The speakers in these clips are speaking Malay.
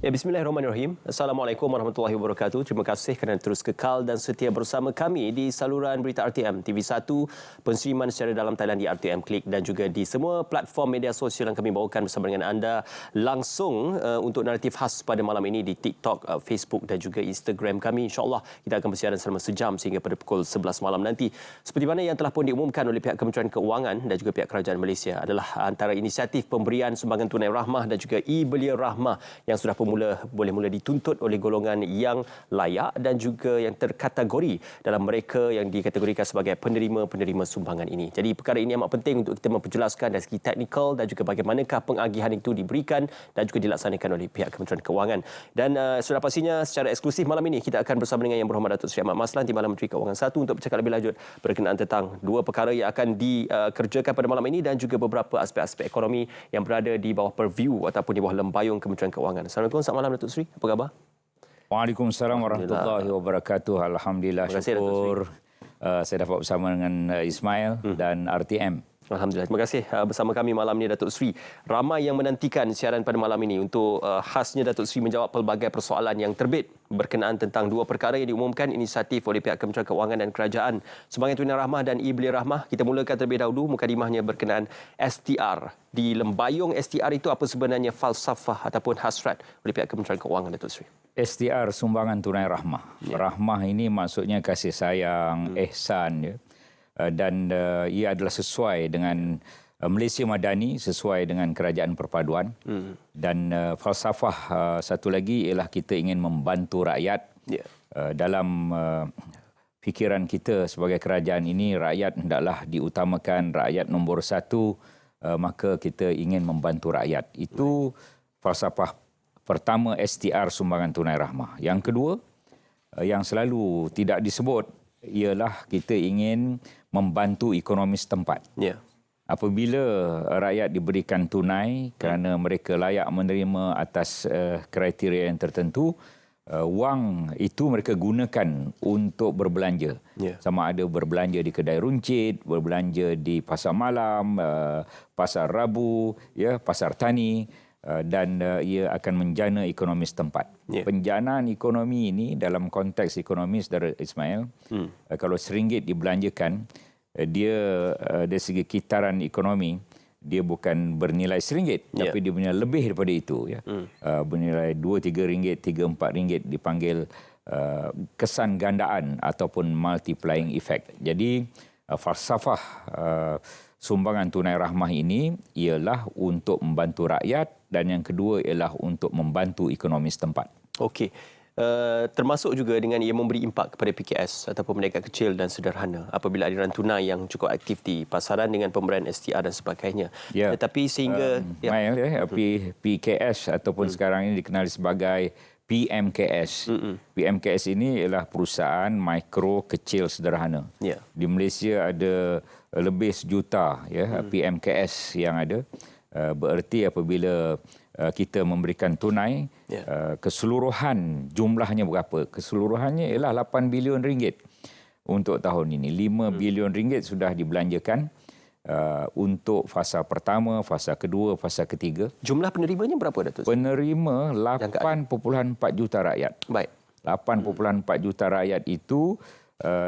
Ya, bismillahirrahmanirrahim. Assalamualaikum warahmatullahi wabarakatuh. Terima kasih kerana terus kekal dan setia bersama kami di saluran berita RTM TV1, penseriman secara dalam Thailand di RTM Klik dan juga di semua platform media sosial yang kami bawakan bersama dengan anda langsung untuk naratif khas pada malam ini di TikTok, Facebook dan juga Instagram kami. InsyaAllah kita akan bersiaran selama sejam sehingga pada pukul 11 malam nanti. Seperti mana yang telah pun diumumkan oleh pihak Kementerian Keuangan dan juga pihak Kerajaan Malaysia adalah antara inisiatif pemberian sumbangan tunai rahmah dan juga e-belia rahmah yang sudah pun boleh mula dituntut oleh golongan yang layak dan juga yang terkategori dalam mereka yang dikategorikan sebagai penerima-penerima sumbangan ini. Jadi perkara ini amat penting untuk kita memperjelaskan dari segi teknikal dan juga bagaimanakah pengagihan itu diberikan dan juga dilaksanakan oleh pihak Kementerian Keuangan. Dan sudah pastinya secara eksklusif malam ini kita akan bersama dengan Yang Berhormat Datuk Seri Ahmad Maslan, Timbalan Menteri Keuangan 1 untuk bercakap lebih lanjut berkenaan tentang dua perkara yang akan dikerjakan pada malam ini dan juga beberapa aspek-aspek ekonomi yang berada di bawah purview ataupun di bawah lembayung Kementerian Keuangan. Assalamualaikum. Selamat malam Datuk Seri, apa khabar? Waalaikumsalam warahmatullahi wabarakatuh. Alhamdulillah, syukur saya dapat bersama dengan Ismail dan RTM. Alhamdulillah. Terima kasih bersama kami malam ini Datuk Seri. Ramai yang menantikan siaran pada malam ini untuk khasnya Datuk Seri menjawab pelbagai persoalan yang terbit berkenaan tentang dua perkara yang diumumkan inisiatif oleh pihak Kementerian Keuangan dan Kerajaan. Sumbangan tunai rahmah dan e-belia rahmah. Kita mulakan terlebih dahulu mukadimahnya berkenaan STR. Di lembayung STR itu apa sebenarnya falsafah ataupun hasrat oleh pihak Kementerian Keuangan Datuk Seri? STR, sumbangan tunai rahmah. Rahmah ini maksudnya kasih sayang, ihsan, ya. Dan ia adalah sesuai dengan Malaysia Madani, sesuai dengan Kerajaan Perpaduan. Dan falsafah satu lagi ialah kita ingin membantu rakyat. Dalam fikiran kita sebagai kerajaan ini, rakyat hendaklah diutamakan, rakyat nombor satu, maka kita ingin membantu rakyat. Itu falsafah pertama STR, sumbangan tunai rahmah. Yang kedua, yang selalu tidak disebut, ialah kita ingin membantu ekonomi setempat. Apabila rakyat diberikan tunai kerana mereka layak menerima atas kriteria yang tertentu, wang itu mereka gunakan untuk berbelanja. Sama ada berbelanja di kedai runcit, berbelanja di pasar malam, pasar Rabu, pasar tani, dan ia akan menjana ekonomi setempat. Penjanaan ekonomi ini dalam konteks ekonomi, Saudara Ismail, kalau RM1 dibelanjakan, dia dari segi kitaran ekonomi, dia bukan bernilai RM1, tapi dia punya lebih daripada itu. Bernilai RM2, RM3, RM3, RM4 dipanggil kesan gandaan ataupun multiplying effect. Jadi falsafah sumbangan tunai rahmah ini ialah untuk membantu rakyat dan yang kedua ialah untuk membantu ekonomi setempat. Okey. Termasuk juga dengan ia memberi impak kepada PKS ataupun mereka kecil dan sederhana apabila aliran tunai yang cukup aktif di pasaran dengan pemberian STR dan sebagainya. Tetapi sehingga PKS ataupun sekarang ini dikenali sebagai PMKS. PMKS ini ialah perusahaan mikro kecil sederhana. Di Malaysia ada lebih 1 juta PMKS yang ada. Bererti apabila kita memberikan tunai, keseluruhan jumlahnya berapa? Keseluruhannya ialah 8 bilion ringgit untuk tahun ini. 5 bilion ringgit sudah dibelanjakan untuk fasa pertama, fasa kedua, fasa ketiga. Jumlah penerimanya berapa, Datuk? Penerima 8.4 juta rakyat. Baik. 8.4 juta rakyat itu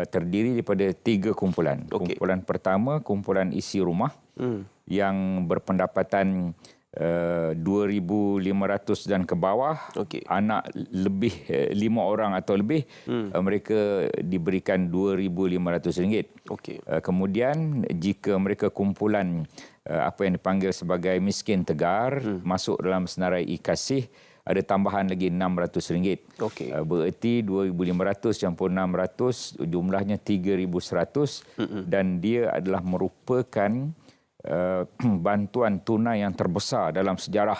terdiri daripada 3 kumpulan. Kumpulan pertama, kumpulan isi rumah yang berpendapatan 2,500 dan ke bawah, anak lebih 5 orang atau lebih, mereka diberikan RM2,500. Kemudian jika mereka kumpulan apa yang dipanggil sebagai miskin tegar, masuk dalam senarai e-kasih, ada tambahan lagi RM600. Bererti 2,500 campur 600, jumlahnya 3,100 dan dia adalah merupakan bantuan tunai yang terbesar dalam sejarah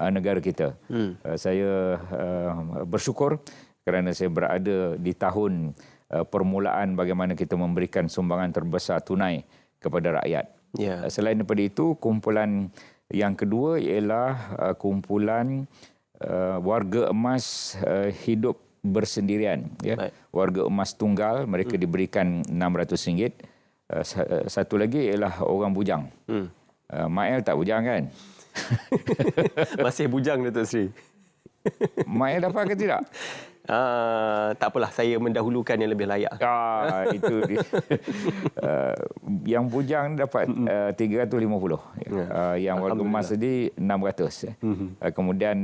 negara kita. Saya bersyukur kerana saya berada di tahun permulaan bagaimana kita memberikan sumbangan terbesar tunai kepada rakyat. Selain daripada itu, kumpulan yang kedua ialah kumpulan warga emas hidup bersendirian. Warga emas tunggal, mereka diberikan RM600. Satu lagi ialah orang bujang. Mael tak bujang kan? Masih bujang, Datuk Seri. Mail dapat ke tidak? Tak apalah, saya mendahulukan yang lebih layak. Itu dia. Yang bujang dapat 350. Yang warga emas tadi 600. Kemudian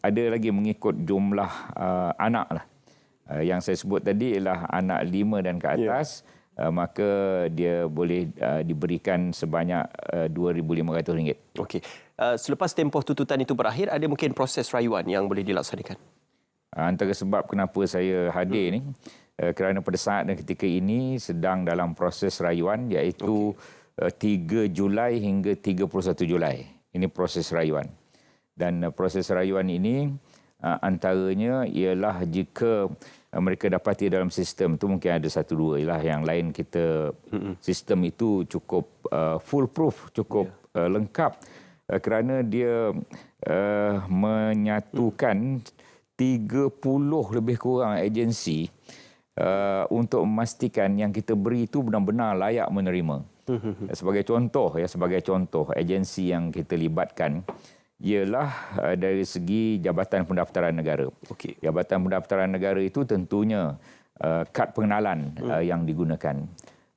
ada lagi mengikut jumlah anak lah. Yang saya sebut tadi ialah anak 5 dan ke atas. Maka dia boleh diberikan sebanyak RM2,500. Okey. Selepas tempoh tuntutan itu berakhir, ada mungkin proses rayuan yang boleh dilaksanakan? Antara sebab kenapa saya hadir ni, kerana pada saat dan ketika ini sedang dalam proses rayuan, iaitu 3 Julai hingga 31 Julai. Ini proses rayuan. Dan proses rayuan ini antaranya ialah jika mereka dapati dalam sistem tu, mungkin ada 1-2 ialah, yang lain kita sistem itu cukup foolproof, cukup lengkap, kerana dia menyatukan 30 lebih kurang agensi untuk memastikan yang kita beri itu benar-benar layak menerima. Sebagai contoh, agensi yang kita libatkan ialah dari segi Jabatan Pendaftaran Negara. Jabatan Pendaftaran Negara itu tentunya kad pengenalan yang digunakan.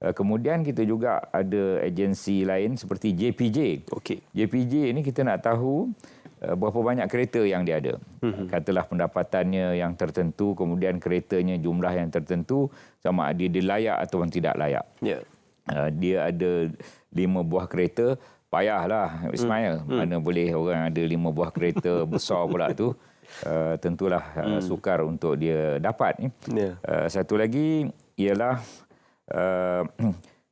Kemudian kita juga ada agensi lain seperti JPJ. JPJ ini kita nak tahu berapa banyak kereta yang dia ada. Katalah pendapatannya yang tertentu, kemudian keretanya jumlah yang tertentu, sama ada dia layak atau tidak layak. Dia ada 5 buah kereta, payahlah Ismail. Mana boleh orang ada 5 buah kereta besar pula tu. Tentulah sukar untuk dia dapat. Satu lagi ialah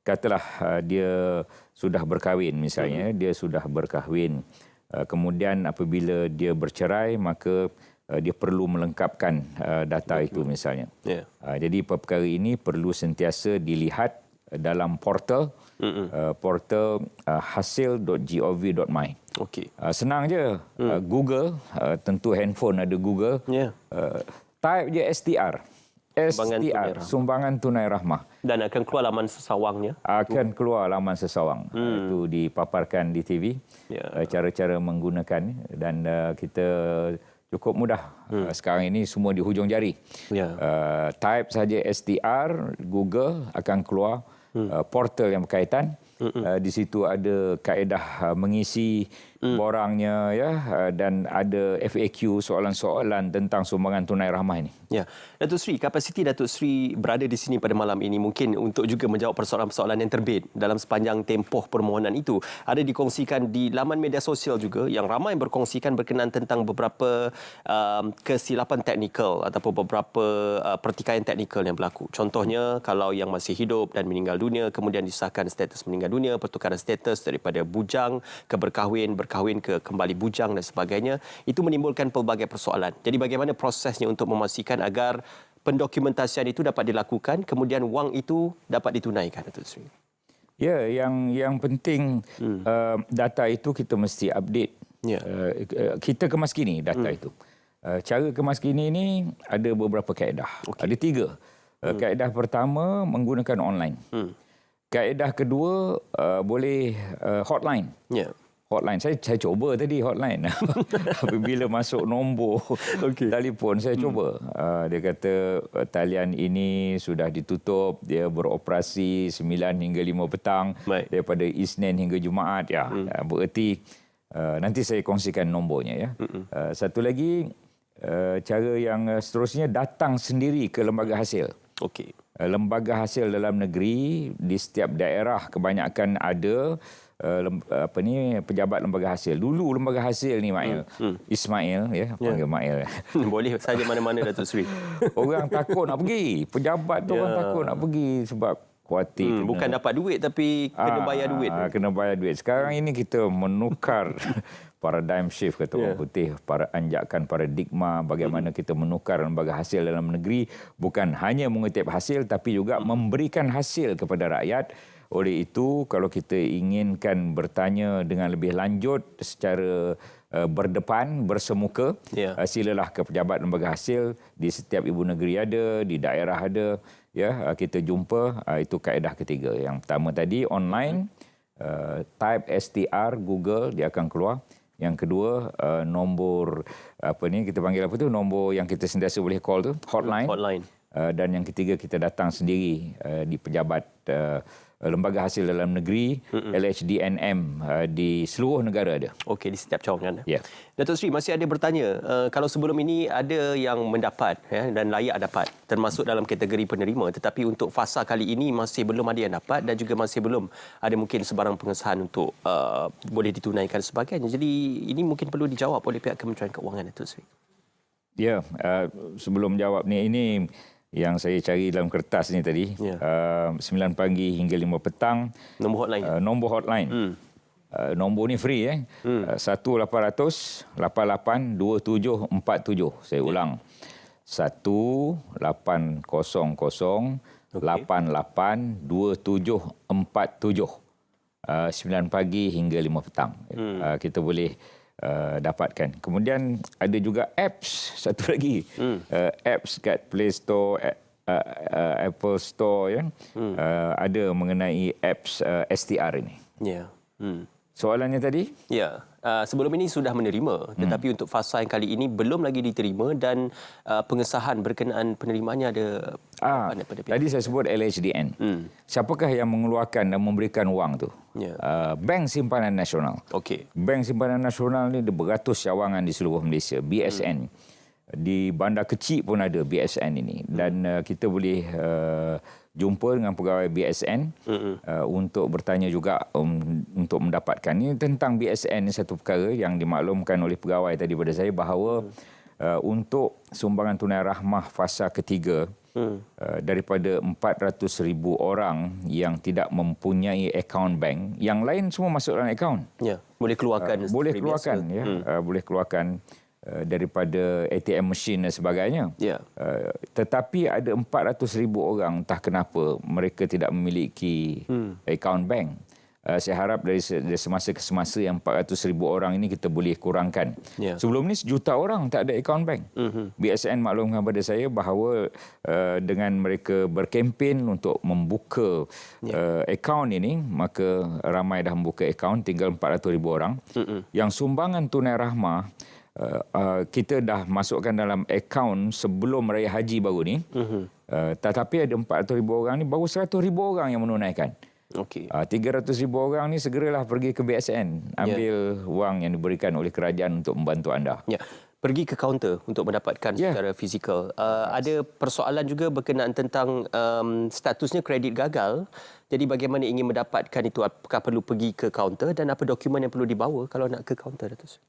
katalah dia sudah berkahwin misalnya, dia sudah berkahwin. Kemudian apabila dia bercerai, maka dia perlu melengkapkan data itu misalnya. Jadi perkara ini perlu sentiasa dilihat dalam portal hasil.gov.my. Senang je. Google, tentu handphone ada Google. Type je STR. Sumbangan Tunai Rahmah. Dan akan keluar laman sesawangnya? Akan keluar laman sesawang. Itu dipaparkan di TV. Cara-cara menggunakan. Dan kita cukup mudah. Sekarang ini semua di hujung jari. Type saja STR, Google, akan keluar portal yang berkaitan. Di situ ada kaedah mengisi borangnya, dan ada FAQ, soalan-soalan tentang sumbangan tunai rahmah ini. Datuk Seri, kapasiti Datuk Seri berada di sini pada malam ini mungkin untuk juga menjawab persoalan-persoalan yang terbit dalam sepanjang tempoh permohonan itu. Ada dikongsikan di laman media sosial juga yang ramai berkongsikan berkenaan tentang beberapa kesilapan teknikal ataupun beberapa pertikaian teknikal yang berlaku. Contohnya, kalau yang masih hidup dan meninggal dunia, kemudian disahkan status meninggal dunia, pertukaran status daripada bujang ke berkahwin ke kembali bujang dan sebagainya, itu menimbulkan pelbagai persoalan. Jadi bagaimana prosesnya untuk memastikan agar pendokumentasian itu dapat dilakukan, kemudian wang itu dapat ditunaikan, Datuk Seri? Yang penting data itu kita mesti update. Kita kemaskini data itu. Cara kemaskini ini ada beberapa kaedah. Ada 3. Kaedah pertama menggunakan online. Kaedah kedua boleh hotline. Hotline. Saya cuba tadi hotline. Apabila masuk nombor telefon, saya cuba. Dia kata talian ini sudah ditutup, dia beroperasi 9 hingga 5 petang, daripada Isnin hingga Jumaat. Bererti nanti saya kongsikan nombornya. Satu lagi, cara yang seterusnya, datang sendiri ke lembaga hasil. Lembaga hasil dalam negeri di setiap daerah kebanyakan ada pejabat lembaga hasil. Dulu lembaga hasil ni Ismail, panggil Mail. Boleh saja mana-mana, Datuk Seri. Orang takut nak pergi. Pejabat tu orang takut nak pergi sebab khawatir. Bukan dapat duit tapi kena bayar duit. Kena bayar duit. Sekarang ini kita menukar paradigm shift, kata orang putih, anjakan paradigma bagaimana kita menukar lembaga hasil dalam negeri, bukan hanya mengutip hasil tapi juga memberikan hasil kepada rakyat. Oleh itu, kalau kita inginkan bertanya dengan lebih lanjut secara berdepan, bersemuka, silalah ke pejabat lembaga hasil. Di setiap ibu negeri ada, di daerah ada. Kita jumpa. Itu kaedah ketiga. Yang pertama tadi online, type STR Google, dia akan keluar. Yang kedua, nombor kita panggil nombor yang kita sentiasa boleh call tu, hotline. Dan yang ketiga, kita datang sendiri di pejabat Lembaga Hasil Dalam Negeri, LHDNM di seluruh negara ada. Okey, di setiap cawangan. Ya. Datuk Seri masih ada bertanya, kalau sebelum ini ada yang mendapat dan layak dapat, termasuk dalam kategori penerima, tetapi untuk fasa kali ini masih belum ada yang dapat dan juga masih belum ada mungkin sebarang pengesahan untuk boleh ditunaikan sebagainya. Jadi ini mungkin perlu dijawab oleh pihak Kementerian Keuangan, Datuk Seri. Ya, sebelum jawab ni yang saya cari dalam kertas ni tadi, 9 pagi hingga 5 petang. Nombor hotline. Nombor hotline. Nombor ni free 1-800-88-2747. Saya ulang. 1-800-88-2747. 9 pagi hingga 5 petang. Kita boleh dapatkan. Kemudian ada juga apps, satu lagi. Apps kat Play Store, Apple Store, ada mengenai apps STR ini. Ya. Soalannya tadi? Ya. Sebelum ini sudah menerima, tetapi untuk fasa yang kali ini belum lagi diterima dan pengesahan berkenaan penerimaannya ada daripada pihak. Tadi saya sebut LHDN. Siapakah yang mengeluarkan dan memberikan wang tu? Ya. Bank Simpanan Nasional. Okey. Bank Simpanan Nasional ni ada beratus cawangan di seluruh Malaysia, BSN. Di bandar kecil pun ada BSN ini. Dan kita boleh jumpa dengan pegawai BSN untuk bertanya juga untuk mendapatkan. Ini tentang BSN ni satu perkara yang dimaklumkan oleh pegawai tadi pada saya bahawa untuk sumbangan tunai rahmah fasa ketiga daripada 400,000 orang yang tidak mempunyai akaun bank, yang lain semua masuk dalam akaun. Ya, boleh keluarkan. Boleh keluarkan boleh keluarkan daripada ATM machine dan sebagainya. Ya. Tetapi ada 400,000 orang, entah kenapa mereka tidak memiliki akaun bank. Saya harap dari semasa ke semasa yang 400,000 orang ini kita boleh kurangkan. Ya. Sebelum ni 1,000,000 orang tak ada akaun bank. BSN maklumkan kepada saya bahawa dengan mereka berkempen untuk membuka akaun ini, maka ramai dah membuka akaun, tinggal 400,000 orang. Yang sumbangan tunai rahmah kita dah masukkan dalam akaun sebelum Raya Haji baru ni. Tetapi ada 400,000 orang ni, baru 100,000 orang yang menunaikan. Okey. 300,000 orang ni segeralah pergi ke BSN, ambil wang yang diberikan oleh kerajaan untuk membantu anda. Ya. Pergi ke kaunter untuk mendapatkan secara fizikal. Ada persoalan juga berkenaan tentang statusnya kredit gagal. Jadi bagaimana ingin mendapatkan itu? Apakah perlu pergi ke kaunter dan apa dokumen yang perlu dibawa kalau nak ke kaunter, Datuk Seri?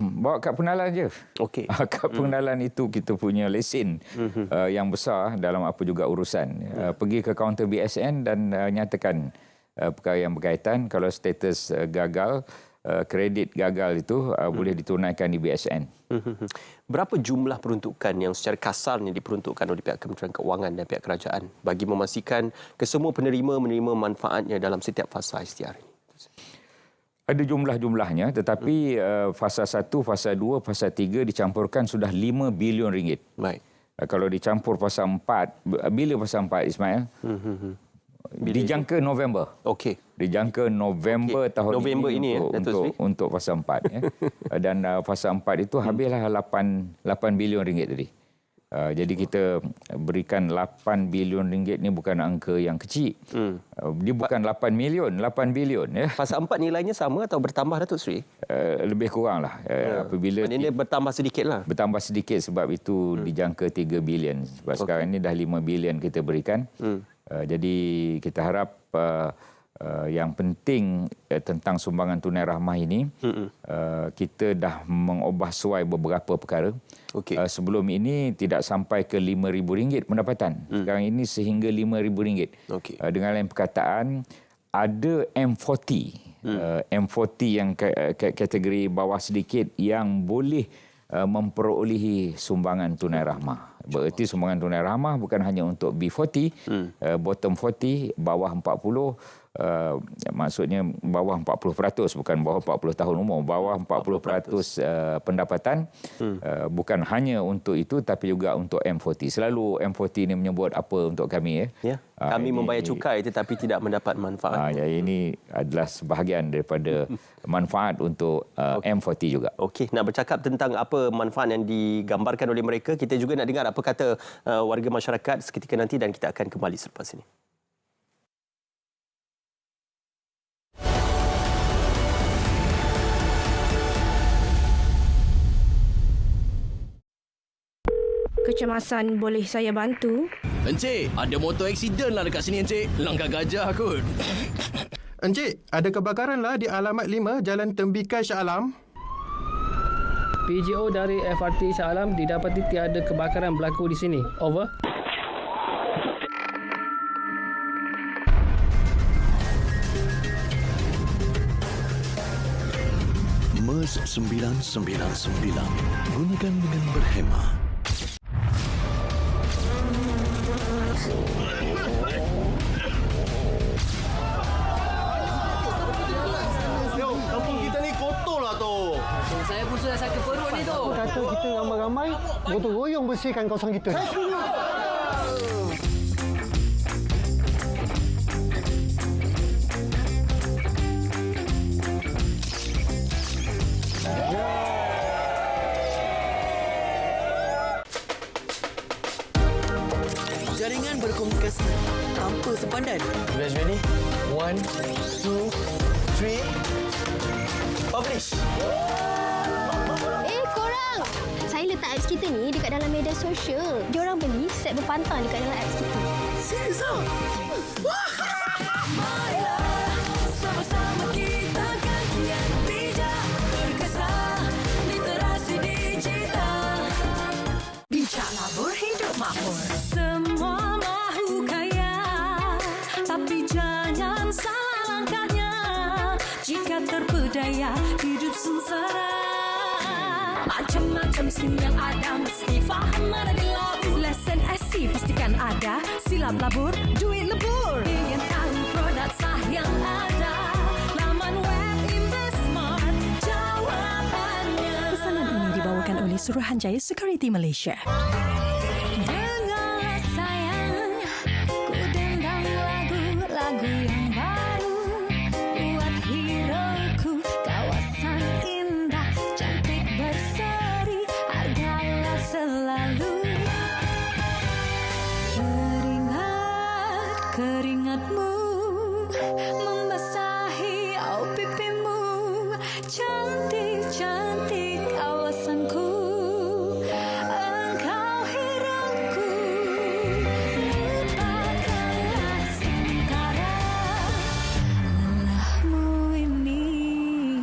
Bawa kad pengenalan je. Okey. Kad pengenalan itu kita punya lesen yang besar dalam apa juga urusan. Pergi ke kaunter BSN dan nyatakan perkara yang berkaitan. Kalau status gagal, kredit gagal itu boleh ditunaikan di BSN. Berapa jumlah peruntukan yang secara kasarnya diperuntukkan oleh pihak Kementerian Keuangan dan pihak kerajaan bagi memastikan kesemua penerima menerima manfaatnya dalam setiap fasa STR ini? Ada jumlah-jumlahnya, tetapi fasa 1, fasa 2, fasa 3 dicampurkan sudah 5 bilion ringgit. Baik. Kalau dicampur fasa 4, bila fasa 4 Ismail? Dijangka November. Okey. Dijangka November tahun November ini untuk fasa 4. Dan fasa 4 itu habislah 8 bilion ringgit tadi. Jadi kita berikan 8 bilion ringgit ni bukan angka yang kecil. Dia bukan 8 milion, 8 bilion. Fasa 4 nilainya sama atau bertambah, Datuk Seri? Lebih kurang lah. Apabila maknanya bertambah sedikit lah. Bertambah sedikit sebab itu dijangka 3 bilion. Sebab sekarang ni dah 5 bilion kita berikan. Jadi kita harap yang penting tentang sumbangan tunai rahmah ini, kita dah mengubah suai beberapa perkara. Sebelum ini tidak sampai ke RM5,000 pendapatan. Sekarang ini sehingga RM5,000. Dengan lain perkataan, ada M40. M40 yang kategori bawah sedikit yang boleh memperolehi sumbangan tunai rahmah. Bererti sumbangan tunai rahmah bukan hanya untuk B40, bottom 40, bawah 40, maksudnya bawah 40%, bukan bawah 40 tahun umur, bawah 40% pendapatan, bukan hanya untuk itu tapi juga untuk M40. Selalu M40 ini menyebut apa untuk kami ya. Kami membayar cukai tetapi tidak mendapat manfaat. Ini adalah sebahagian daripada manfaat untuk M40 juga. Okey, nak bercakap tentang apa manfaat yang digambarkan oleh mereka, kita juga nak dengar apa kata warga masyarakat seketika nanti dan kita akan kembali selepas ini. Kecemasan, boleh saya bantu? Encik, ada motor aksiden lah dekat sini, Encik. Langgar gajah kot. Encik, ada kebakaran lah di alamat 5 Jalan Tembikai Shah Alam. PGO dari FRT Shah Alam didapati tiada kebakaran berlaku di sini. Over. MERS 999. Gunakan dengan berhemah. Kampung kita ni kotor lah tu. Saya pun sudah sakit perut ni tu. Kata kita ramai-ramai gotong royong bersihkan kawasan kita. Jaringan berkomunikasi tanpa sempadan. You guys ready? 1, 2, 3. Publish. Korang! Saya letak apps kita ni dekat dalam media sosial. Diorang beli set berpantang dekat dalam apps kita. Serius ah? Sama-sama kita kan kian bijak, berkesan, literasi digital. Bijaklah berhidup makmur. Semua mahu kaya, tapi jangan salah langkahnya. Jika terpedaya, hidup sengsara. Macam-macam sim yang ada, mesti faham ada di labu. Lesson SC pastikan ada, silap labur, duit lebur. Ingin tahu produk sah yang ada, laman web InvestSmart jawapannya. Pesanan ini dibawakan oleh Suruhanjaya Security Malaysia. Dengarlah sayang, ku dendang lagu-lagu yang baru. Buat hidupku kawasan indah, cantik berseri, hargailah selalu. Keringatmu membasahi pipimu, cantik-cantik kawasanku. Engkau hidupku, lupakanlah sementara lelahmu ini.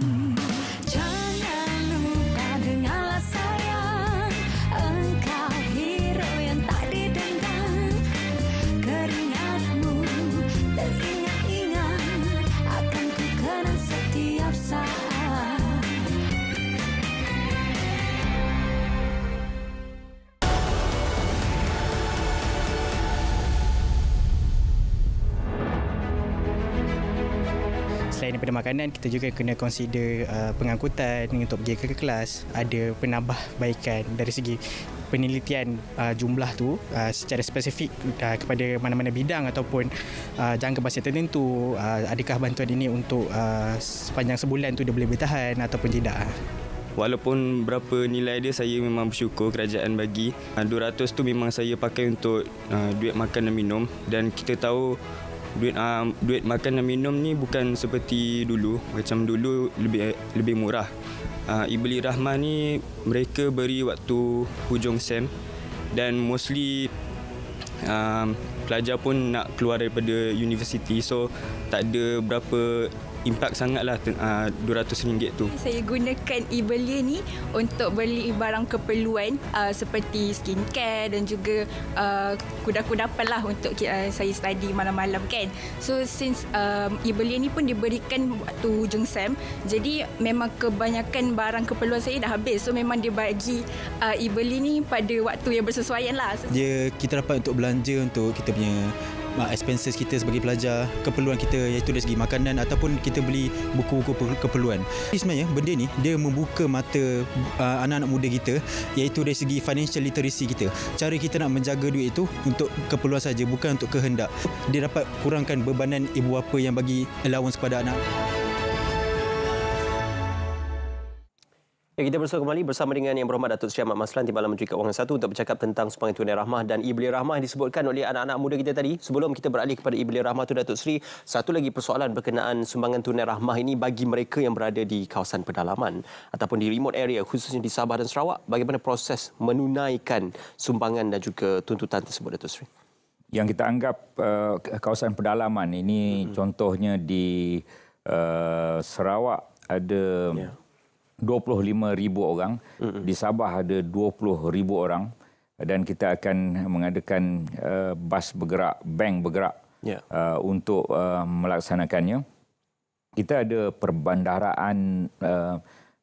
Jangan lupa dengarlah sayang, engkau hero yang tak didendam. Keringatmu teringat-ingat, akan ku kenang setiap saat. Selain daripada makanan, kita juga kena consider pengangkutan untuk pergi ke kelas. Ada penambahbaikan dari segi penelitian jumlah tu secara spesifik kepada mana-mana bidang ataupun jangka masa tertentu. Adakah bantuan ini untuk sepanjang sebulan tu dia boleh bertahan ataupun tidak? Walaupun berapa nilai dia, saya memang bersyukur kerajaan bagi. 200 tu memang saya pakai untuk duit makan dan minum. Dan kita tahu duit makan dan minum ni bukan seperti dulu. Macam dulu lebih murah. Ibli Rahmah ni mereka beri waktu hujung SEM dan mostly pelajar pun nak keluar daripada universiti, so tak ada berapa impak sangatlah RM200 tu. Saya gunakan e-belia ni untuk beli barang keperluan seperti skincare dan juga kuda-kudapan lah untuk saya study malam-malam kan. So since e-belia ni pun diberikan waktu hujung SEM, jadi memang kebanyakan barang keperluan saya dah habis. So memang dia bagi e-belia ni pada waktu yang bersesuaian lah. Kita dapat untuk belanja untuk kita punya expenses kita sebagai pelajar, keperluan kita iaitu dari segi makanan ataupun kita beli buku-buku keperluan. Sebenarnya benda ni dia membuka mata anak-anak muda kita iaitu dari segi financial literacy kita. Cara kita nak menjaga duit itu untuk keperluan saja, bukan untuk kehendak. Dia dapat kurangkan bebanan ibu bapa yang bagi allowance kepada anak. Ya, kita bersama kembali bersama dengan Yang Berhormat Datuk Seri Ahmad Maslan, Timbalan Menteri Keuangan 1 untuk bercakap tentang sumbangan tunai rahmah dan e-belia rahmah yang disebutkan oleh anak-anak muda kita tadi. Sebelum kita beralih kepada e-belia rahmah tu Datuk Seri, satu lagi persoalan berkenaan sumbangan tunai rahmah ini bagi mereka yang berada di kawasan pedalaman ataupun di remote area khususnya di Sabah dan Sarawak. Bagaimana proses menunaikan sumbangan dan juga tuntutan tersebut Datuk Seri? Yang kita anggap kawasan pedalaman ini contohnya di Sarawak ada 25,000 orang, di Sabah ada 20,000 orang dan kita akan mengadakan bas bergerak, bank bergerak untuk melaksanakannya. Kita ada perbandaraan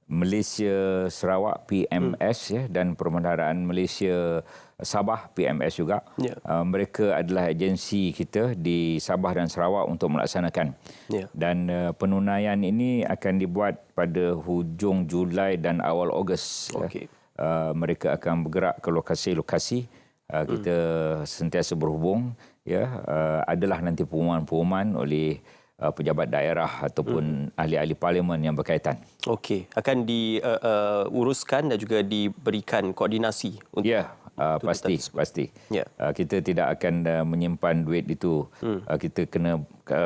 Malaysia Sarawak PMS dan perbandaraan Malaysia Sabah PMS juga. Mereka adalah agensi kita di Sabah dan Sarawak untuk melaksanakan. Dan penunaian ini akan dibuat pada hujung Julai dan awal Ogos. Mereka akan bergerak ke lokasi-lokasi. Kita sentiasa berhubung. Adalah nanti pengumuman-pengumuman oleh pejabat daerah ataupun ahli-ahli parlimen yang berkaitan. Okey, akan diuruskan dan juga diberikan koordinasi untuk pasti. Kita tidak akan menyimpan duit itu. Kita kena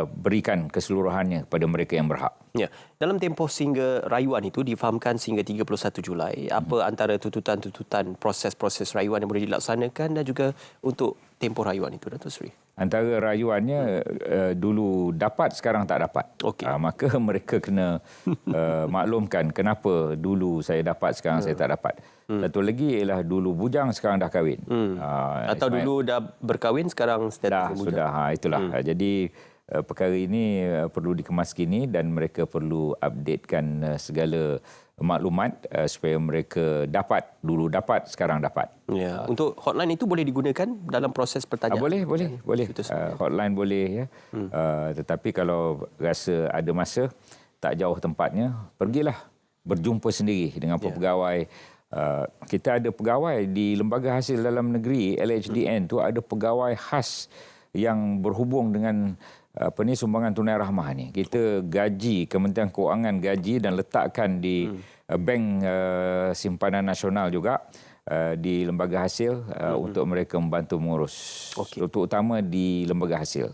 berikan keseluruhannya kepada mereka yang berhak. Ya, dalam tempoh sehingga rayuan itu difahamkan sehingga 31 Julai. Apa antara tuntutan-tuntutan proses-proses rayuan yang boleh dilaksanakan dan juga untuk tempoh rayuan itu Datuk Seri? Antara rayuannya dulu dapat, sekarang tak dapat. Maka mereka kena maklumkan kenapa dulu saya dapat, sekarang saya tak dapat. Satu lagi ialah dulu bujang, sekarang dah kahwin. Atau dulu dah berkahwin, sekarang status bujang. Sudah, itulah. Jadi perkara ini perlu dikemaskini dan mereka perlu updatekan segala maklumat supaya mereka dapat, dulu dapat, sekarang dapat. Ya. Untuk hotline itu boleh digunakan dalam proses pertanyaan? Boleh. Hotline boleh. Tetapi kalau rasa ada masa, tak jauh tempatnya, pergilah berjumpa sendiri dengan pegawai. Kita ada pegawai di Lembaga Hasil Dalam Negeri, LHDN tu ada pegawai khas yang berhubung dengan sumbangan tunai rahmah ni. Kita gaji, Kementerian Keuangan gaji dan letakkan di Bank Simpanan Nasional juga di lembaga hasil untuk mereka membantu mengurus. Terutama di lembaga hasil.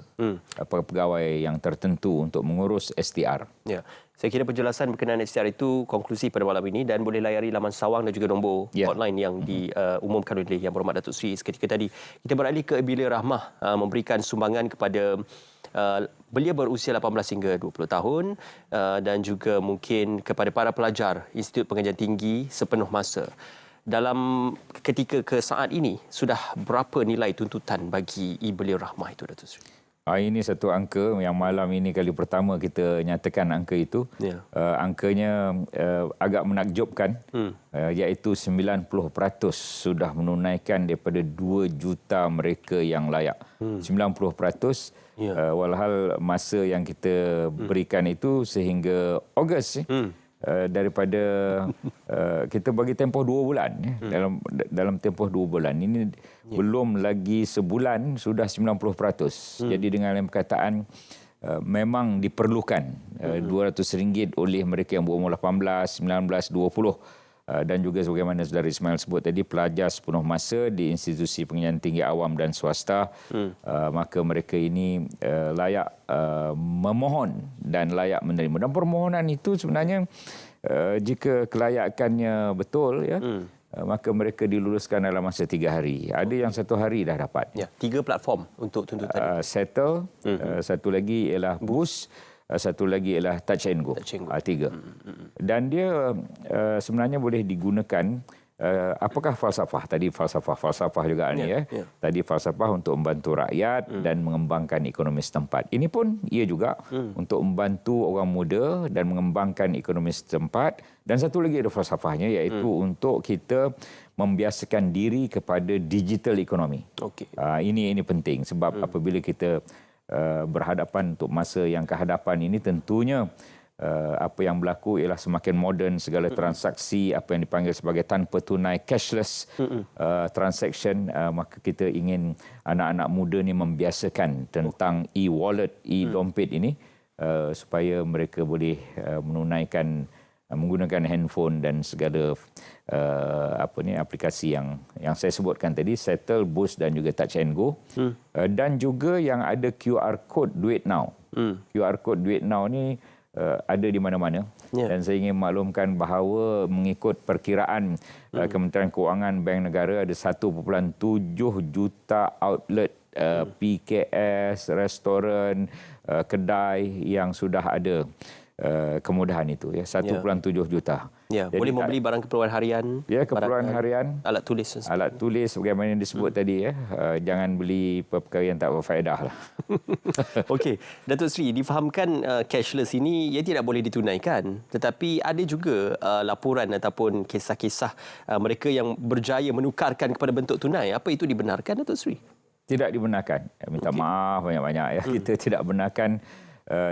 Pegawai yang tertentu untuk mengurus STR. Ya. Saya kira penjelasan berkenaan STR itu konklusi pada malam ini dan boleh layari laman sawang dan juga nombor hotline yang diumumkan oleh Yang Berhormat Datuk Seri seketika tadi. Kita beralih ke e-belia rahmah memberikan sumbangan kepada belia berusia 18 hingga 20 tahun dan juga mungkin kepada para pelajar Institut Pengajian Tinggi sepenuh masa. Dalam ketika ke saat ini, sudah berapa nilai tuntutan bagi e-belia rahmah itu Datuk Seri? Ini satu angka yang malam ini kali pertama kita nyatakan angka itu. Angkanya agak menakjubkan, iaitu 90% sudah menunaikan daripada 2 juta mereka yang layak. 90%. Walhal masa yang kita berikan itu sehingga Ogos. Daripada kita bagi tempoh 2 bulan. Dalam tempoh 2 bulan ini belum lagi sebulan sudah 90%. Jadi dengan perkataan memang diperlukan RM200 oleh mereka yang berumur 18, 19, 20 dan juga sebagaimana Saudara Ismail sebut tadi, pelajar sepenuh masa di institusi pengajian tinggi awam dan swasta. Maka mereka ini layak memohon dan layak menerima. Dan permohonan itu sebenarnya jika kelayakannya betul maka mereka diluluskan dalam masa 3 hari. Ada yang 1 hari dah dapat. 3 platform untuk tuntutan. Settle, satu lagi ialah Boost, satu lagi ialah Touch and Go. 3. Dan dia sebenarnya boleh digunakan. Apakah falsafah? Tadi falsafah juga ni Tadi falsafah untuk membantu rakyat dan mengembangkan ekonomi setempat. Ini pun ia juga untuk membantu orang muda dan mengembangkan ekonomi setempat. Dan satu lagi ada falsafahnya, iaitu untuk kita membiasakan diri kepada digital economy. Okey. Ini penting sebab apabila kita berhadapan untuk masa yang kehadapan ini, tentunya apa yang berlaku ialah semakin moden, segala transaksi apa yang dipanggil sebagai tanpa tunai, cashless transaction, maka kita ingin anak-anak muda ni membiasakan tentang e-wallet, e-dompet ini supaya mereka boleh menunaikan menggunakan handphone dan segala aplikasi yang saya sebutkan tadi, Settle, Boost dan juga Touch and Go. Dan juga yang ada QR code Duit Now. QR code Duit Now ni ada di mana-mana. Dan saya ingin maklumkan bahawa mengikut perkiraan Kementerian Kewangan Bank Negara, ada 1.7 juta outlet PKS, restoran, kedai yang sudah ada kemudahan itu, 1.7 juta. Jadi, boleh membeli barang keperluan harian. Keperluan harian. Alat tulis. Alat tulis sebagaimana yang disebut tadi. Jangan beli perkara yang tak berfaedah lah. Okey, Datuk Seri, difahamkan cashless ini ia tidak boleh ditunaikan. Tetapi ada juga laporan ataupun kisah-kisah mereka yang berjaya menukarkan kepada bentuk tunai. Apa itu dibenarkan, Datuk Seri? Tidak dibenarkan. Minta maaf banyak-banyak. Kita tidak benarkan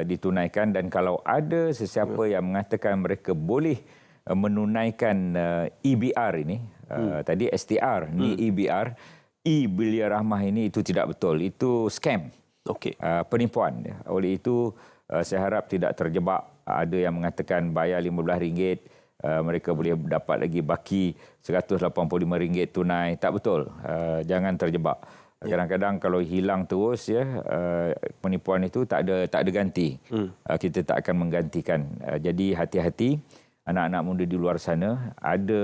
ditunaikan, dan kalau ada sesiapa yang mengatakan mereka boleh menunaikan EBR ini, tadi STR, ni EBR, e-Belia Rahmah ini, itu tidak betul. Itu scam. Penipuan. Oleh itu, saya harap tidak terjebak. Ada yang mengatakan bayar RM15, mereka boleh dapat lagi baki RM185 tunai. Tak betul. Jangan terjebak. Kadang-kadang kalau hilang terus penipuan itu tak ada ganti. Kita tak akan menggantikan. Jadi hati-hati anak-anak muda di luar sana, ada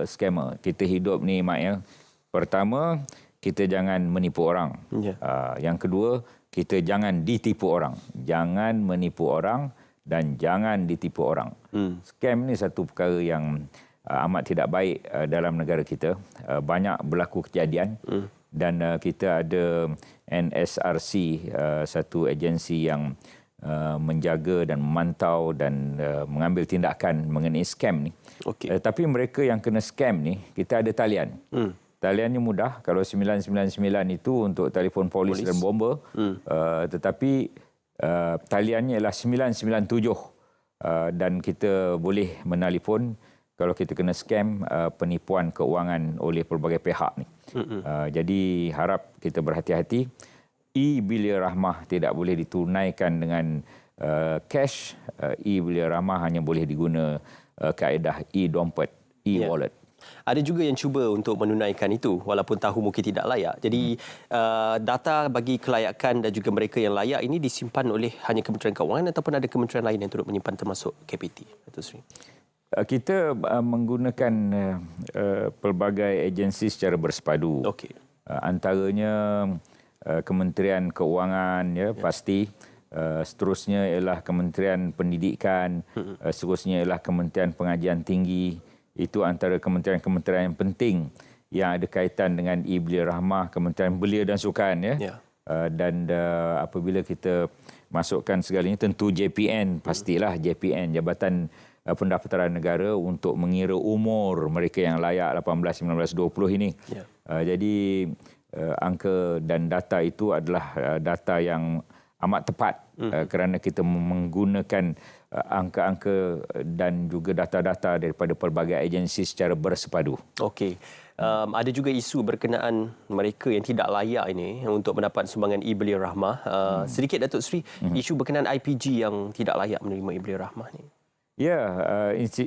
scammer. Kita hidup ni, Mak, pertama, kita jangan menipu orang. Yang kedua, kita jangan ditipu orang. Jangan menipu orang dan jangan ditipu orang. Scam ni satu perkara yang amat tidak baik dalam negara kita. Banyak berlaku kejadian. Dan kita ada NSRC, satu agensi yang menjaga dan memantau dan mengambil tindakan mengenai scam ni. Tapi mereka yang kena scam ni, kita ada talian. Taliannya mudah. Kalau 999 itu untuk telefon polis dan bomba. Tetapi taliannya ialah 997. Dan kita boleh menelpon kalau kita kena scam penipuan keuangan oleh pelbagai pihak ni. Jadi harap kita berhati-hati. E-Belia Rahmah tidak boleh ditunaikan dengan cash. E-Belia Rahmah hanya boleh diguna kaedah e-dompet, e-wallet. Ada juga yang cuba untuk menunaikan itu walaupun tahu mungkin tidak layak. Jadi data bagi kelayakan dan juga mereka yang layak ini disimpan oleh hanya Kementerian Kewangan ataupun ada kementerian lain yang turut menyimpan termasuk KPT, Datuk Seri? Kita menggunakan pelbagai agensi secara bersepadu. Antaranya Kementerian Kewangan, pasti. Seterusnya ialah Kementerian Pendidikan. Seterusnya ialah Kementerian Pengajian Tinggi. Itu antara kementerian-kementerian yang penting yang ada kaitan dengan e-Belia Rahmah. Kementerian Belia dan Sukan. Dan apabila kita masukkan segalanya, tentu JPN, pastilah JPN, Jabatan Pendaftaran Negara, untuk mengira umur mereka yang layak 18, 19, 20 ini. Jadi angka dan data itu adalah data yang amat tepat kerana kita menggunakan angka-angka dan juga data-data daripada pelbagai agensi secara bersepadu. Okey. Ada juga isu berkenaan mereka yang tidak layak ini untuk mendapat sumbangan e-Belia Rahmah. Sedikit, Datuk Seri, isu berkenaan IPG yang tidak layak menerima e-Belia Rahmah ni.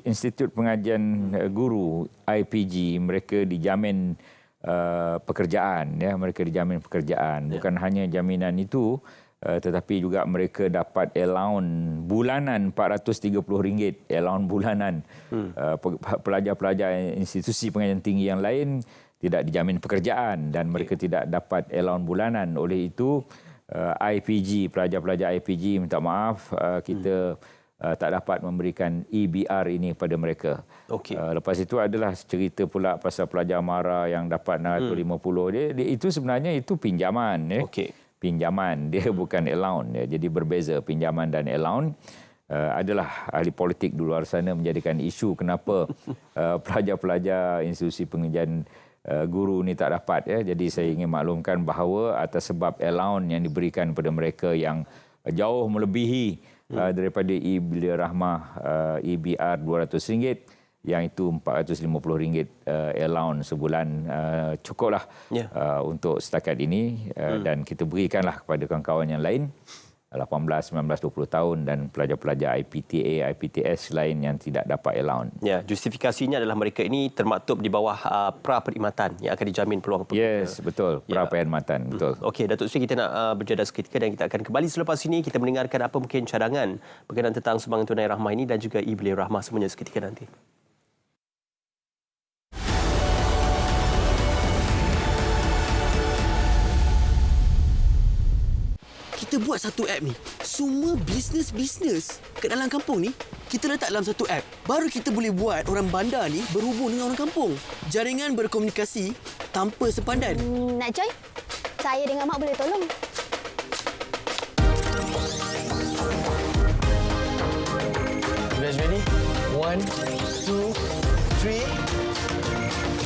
Institut Pengajian Guru, IPG, mereka dijamin pekerjaan. Mereka dijamin pekerjaan. Bukan hanya jaminan itu, tetapi juga mereka dapat allowance bulanan RM430, allowance bulanan. Pelajar-pelajar institusi pengajian tinggi yang lain tidak dijamin pekerjaan dan mereka tidak dapat allowance bulanan. Oleh itu, IPG, pelajar-pelajar IPG, minta maaf, kita tak dapat memberikan EBR ini kepada mereka. Lepas itu adalah cerita pula pasal pelajar MARA yang dapat 650. Itu sebenarnya itu pinjaman. Pinjaman, dia bukan allowance. Jadi berbeza pinjaman dan allowance. adalah ahli politik di luar sana menjadikan isu kenapa pelajar-pelajar institusi pengajian guru ni tak dapat. Jadi saya ingin maklumkan bahawa atas sebab allowance yang diberikan kepada mereka yang jauh melebihi daripada E-Belia Rahmah EBR RM200, yang itu RM450 allowance sebulan, cukuplah untuk setakat ini. Dan kita berikanlah kepada kawan-kawan yang lain 18, 19, 20 tahun dan pelajar-pelajar IPTA, IPTS lain yang tidak dapat allowance. Ya, justifikasinya adalah mereka ini termaktub di bawah pra-perkhidmatan yang akan dijamin peluang pekerja. Yes, betul. Pra-perkhidmatan, betul. Okey, Datuk Seri, kita nak berjadah seketika dan kita akan kembali selepas ini. Kita mendengarkan apa mungkin cadangan berkenaan tentang sumbangan tunai rahmah ini dan juga E-Belia Rahmah, semuanya seketika nanti. Kita buat satu app ni. Semua bisnes kat dalam kampung ni, kita letak dalam satu app. Baru kita boleh buat orang bandar ni berhubung dengan orang kampung. Jaringan berkomunikasi tanpa sempadan. Nak join? Saya dengan Mak boleh tolong. You guys ready? 1, 2, 3.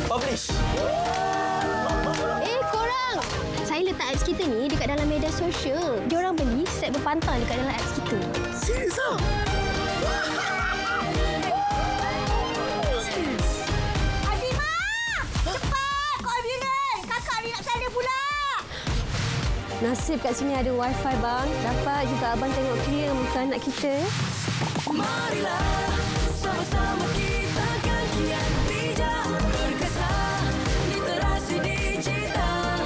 Publish! Korang! Saya letak apps kita ni dekat dalam media sosial. Diorang beli set berpantang dekat dalam apps kita. Serius ah? Azimah! Cepat! Kau ambulans! Kakak ni nak sana pula! Nasib kat sini ada wifi bang. Dapat juga abang tengok clear muka anak kita. Marilah sama-sama kita kan kian bijak berkesan literasi digital.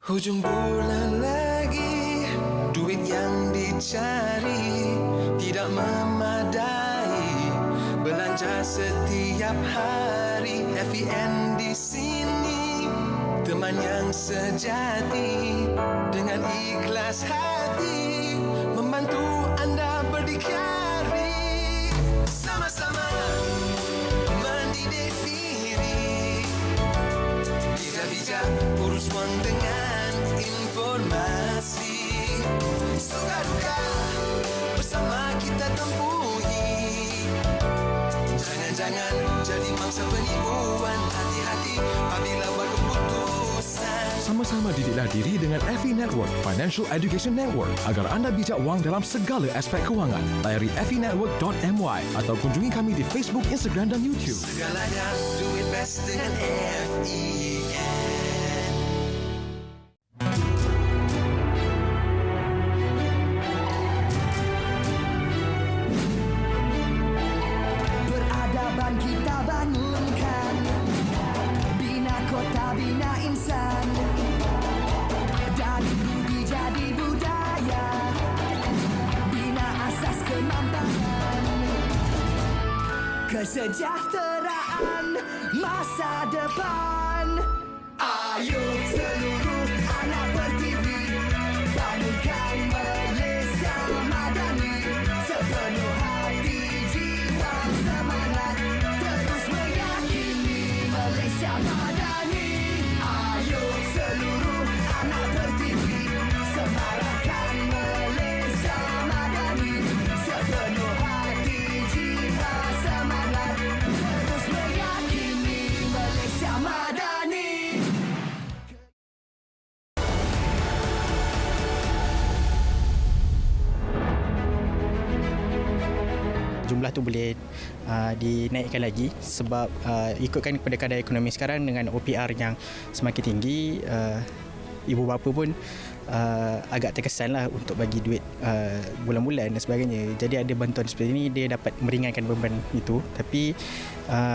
Hujung bulan lagi, duit yang dicari tidak memadai. Belanja setiap hari, FEN di sini, teman yang sejati dengan ikhlas hati membantu anda berdikari. Sama-sama mendidik diri, bijak-bijak urus wang dengan informasi. Suka duka bersama kita tempuhi. Jangan-jangan jadi mangsa penipuan. Hati-hati apabila buat keputusan. Sama-sama didiklah diri dengan FE Network, Financial Education Network, agar anda bijak wang dalam segala aspek kewangan. Layari fenetwork.my atau kunjungi kami di Facebook, Instagram dan YouTube. Segalanya duit best dengan FEN. Peradaban kita bangunkan, bina kota, bina insan. Dari budi jadi budaya, bina asas kemampanan. Kesejahteraan masa depan. Ayo seluruh anak pertiwi, bangunkan Malaysia madani. Sepenuh hati, jiwa, semangat, terus meyakini Malaysia madani. Ayo seluruh anak pertiwi, semarakkan Malaysia madani. Sepenuh hati, jiwa, semangat, terus meyakini Malaysia madani. Jumlah tu boleh dinaikkan lagi sebab ikutkan kepada keadaan ekonomi sekarang dengan OPR yang semakin tinggi, ibu bapa pun agak terkesanlah untuk bagi duit bulan-bulan dan sebagainya. Jadi ada bantuan seperti ini, dia dapat meringankan beban itu. Tapi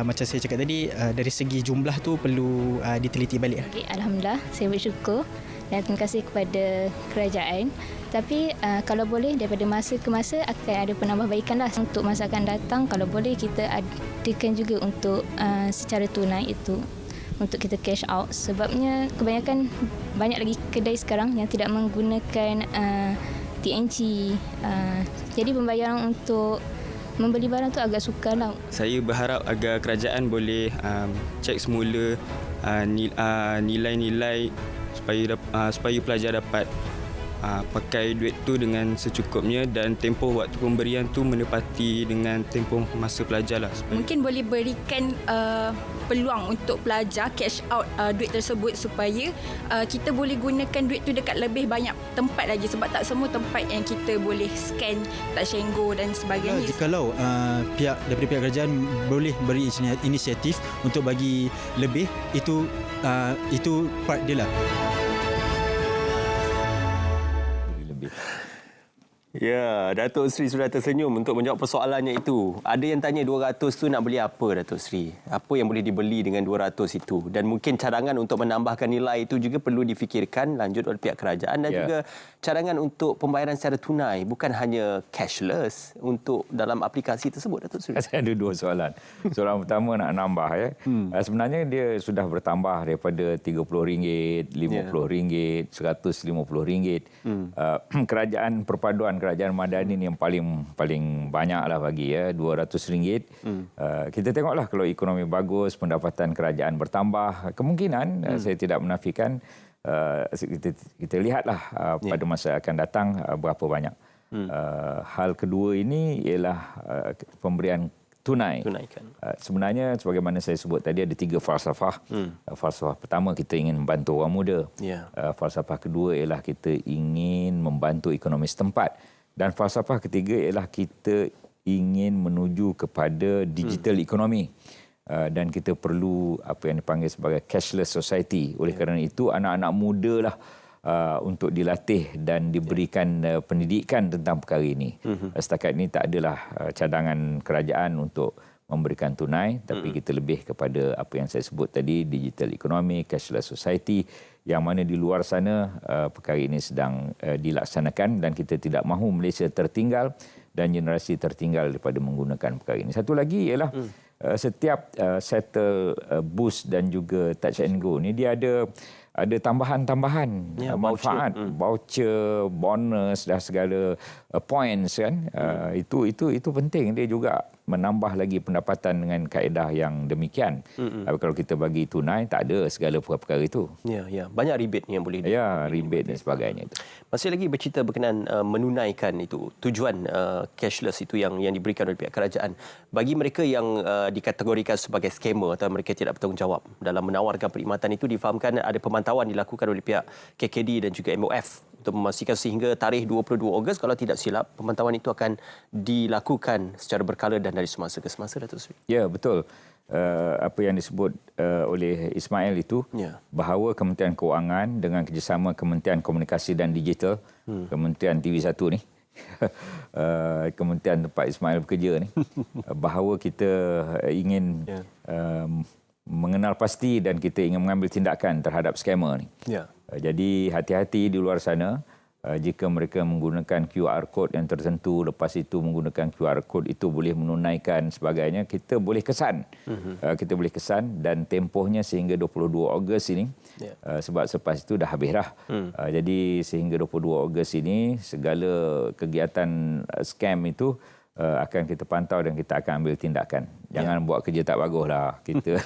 macam saya cakap tadi, dari segi jumlah tu perlu diteliti balik. Okay, Alhamdulillah, saya bersyukur dan terima kasih kepada kerajaan. Tapi kalau boleh daripada masa ke masa akan ada penambahbaikan lah untuk masa akan datang. Kalau boleh kita adakan juga untuk secara tunai itu untuk kita cash out. Sebabnya kebanyakan banyak lagi kedai sekarang yang tidak menggunakan TNG. Jadi pembayaran untuk membeli barang tu agak sukar lah. Saya berharap agar kerajaan boleh cek semula nilai-nilai supaya pelajar dapat pakai duit tu dengan secukupnya dan tempoh waktu pemberian tu menepati dengan tempoh masa pelajar lah. Mungkin boleh berikan peluang untuk pelajar cash out duit tersebut supaya kita boleh gunakan duit tu dekat lebih banyak tempat lagi, sebab tak semua tempat yang kita boleh scan Touch 'n Go dan sebagainya. Jikalau daripada pihak kerajaan boleh beri inisiatif untuk bagi lebih, itu part dia lah. Ya, Datuk Seri sudah tersenyum untuk menjawab persoalannya itu. Ada yang tanya 200 tu nak beli apa, Datuk Seri? Apa yang boleh dibeli dengan 200 itu? Dan mungkin cadangan untuk menambahkan nilai itu juga perlu difikirkan lanjut oleh pihak kerajaan dan juga cadangan untuk pembayaran secara tunai, bukan hanya cashless untuk dalam aplikasi tersebut, Datuk Seri. Saya ada dua soalan. Soalan pertama nak nambah sebenarnya dia sudah bertambah daripada RM30, RM50, RM150. Kerajaan perpaduan kerajaan madani ni yang paling banyaklah bagi RM200. Kita tengoklah kalau ekonomi bagus, pendapatan kerajaan bertambah, kemungkinan saya tidak menafikan kita lihatlah pada masa akan datang berapa banyak. Hal kedua ini ialah pemberian tunaikan. Sebenarnya sebagaimana saya sebut tadi ada 3 falsafah. Falsafah pertama, kita ingin membantu orang muda. Falsafah kedua ialah kita ingin membantu ekonomi setempat. Dan falsafah ketiga ialah kita ingin menuju kepada digital ekonomi. Dan kita perlu apa yang dipanggil sebagai cashless society. Oleh kerana itu anak-anak muda lah untuk dilatih dan diberikan pendidikan tentang perkara ini. Setakat ini tak adalah cadangan kerajaan untuk memberikan tunai, tapi kita lebih kepada apa yang saya sebut tadi, digital economy, cashless society, yang mana di luar sana perkara ini sedang dilaksanakan dan kita tidak mahu Malaysia tertinggal dan generasi tertinggal daripada menggunakan perkara ini. Satu lagi ialah setiap settle, boost dan juga Touch 'n Go ni dia ada tambahan-tambahan manfaat, voucher, bonus dan segala points kan. Itu penting, dia juga menambah lagi pendapatan dengan kaedah yang demikian. Kalau kita bagi tunai tak ada segala perkara itu. Ya, banyak rebate yang boleh. Ya, rebate dan sebagainya itu. Masih lagi bercerita berkenaan menunaikan itu, tujuan cashless itu yang diberikan oleh pihak kerajaan. Bagi mereka yang dikategorikan sebagai scammer atau mereka tidak bertanggungjawab dalam menawarkan perkhidmatan itu, difahamkan ada pemantauan dilakukan oleh pihak KKD dan juga MOF untuk memastikan sehingga tarikh 22 Ogos kalau tidak silap, pemantauan itu akan dilakukan secara berkala dan dari semasa ke semasa, Datuk Seri. Ya, betul. Apa yang disebut oleh Ismail itu, bahawa Kementerian Kewangan dengan kerjasama Kementerian Komunikasi dan Digital, Kementerian TV1 ni, kementerian tempat Ismail bekerja ni, bahawa kita ingin mengenal pasti dan kita ingin mengambil tindakan terhadap scammer ni. Jadi hati-hati di luar sana. Jika mereka menggunakan QR code yang tertentu, lepas itu menggunakan QR code itu boleh menunaikan sebagainya, kita boleh kesan. Kita boleh kesan dan tempohnya sehingga 22 Ogos ini. Sebab selepas itu dah habis dah. Jadi sehingga 22 Ogos ini segala kegiatan scam itu akan kita pantau dan kita akan ambil tindakan. Jangan buat kerja tak bagus lah. Kita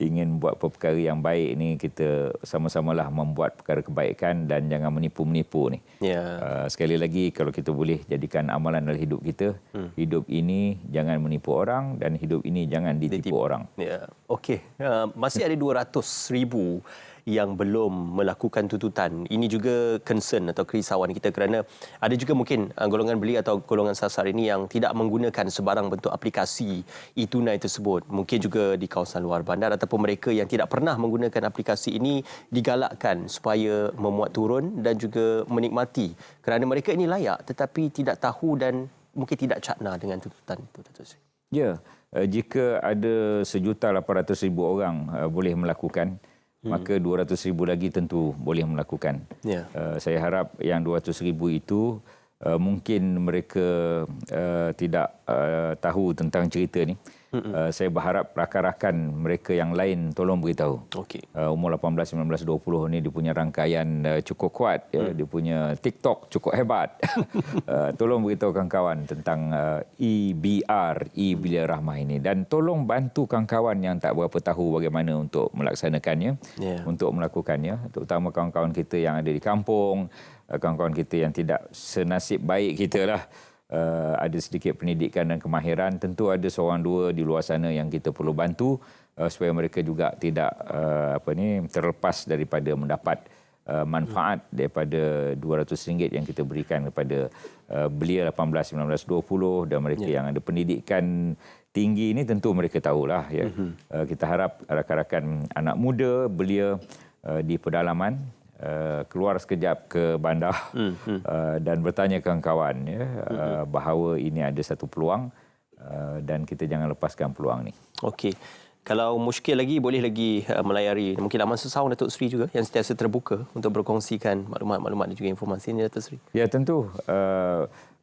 ingin buat perkara yang baik ni, kita sama-samalah membuat perkara kebaikan dan jangan menipu-menipu ni. Sekali lagi, kalau kita boleh jadikan amalan dalam hidup kita, hidup ini jangan menipu orang dan hidup ini jangan ditipu orang. Okey, masih ada 200,000 yang belum melakukan tuntutan. Ini juga concern atau kerisauan kita kerana ada juga mungkin golongan beli atau golongan sasar ini yang tidak menggunakan sebarang bentuk aplikasi e-tunai tersebut. Mungkin juga di kawasan luar bandar ataupun mereka yang tidak pernah menggunakan aplikasi ini digalakkan supaya memuat turun dan juga menikmati kerana mereka ini layak tetapi tidak tahu dan mungkin tidak cakna dengan tuntutan itu. Ya, jika ada 1,800,000 orang boleh melakukan, maka 200,000 lagi tentu boleh melakukan. Saya harap yang 200,000 itu mungkin mereka tidak tahu tentang cerita ni. Saya berharap rakan-rakan mereka yang lain tolong beritahu. Umur 18, 19, 20 ni dia punya rangkaian cukup kuat. Dia punya TikTok cukup hebat. Tolong beritahu kawan-kawan tentang EBR, E-Belia Rahmah ini. Dan tolong bantu kawan-kawan yang tak berapa tahu bagaimana untuk melaksanakannya, untuk melakukannya. Terutama kawan-kawan kita yang ada di kampung, kawan-kawan kita yang tidak senasib baik kita lah. Ada sedikit pendidikan dan kemahiran, tentu ada seorang dua di luar sana yang kita perlu bantu supaya mereka juga tidak terlepas daripada mendapat manfaat daripada RM200 yang kita berikan kepada belia 18, 19, 20 dan mereka yang ada pendidikan tinggi ini tentu mereka tahulah ya. Kita harap rakan-rakan anak muda belia di pedalaman keluar sekejap ke bandar dan bertanya kawan-kawan ya, bahawa ini ada satu peluang dan kita jangan lepaskan peluang ni. Okey. Kalau muskil lagi, boleh lagi melayari mungkin laman Sesaun Datuk Seri juga yang sentiasa terbuka untuk berkongsikan maklumat-maklumat dan juga informasi ini, Datuk Seri. Ya tentu.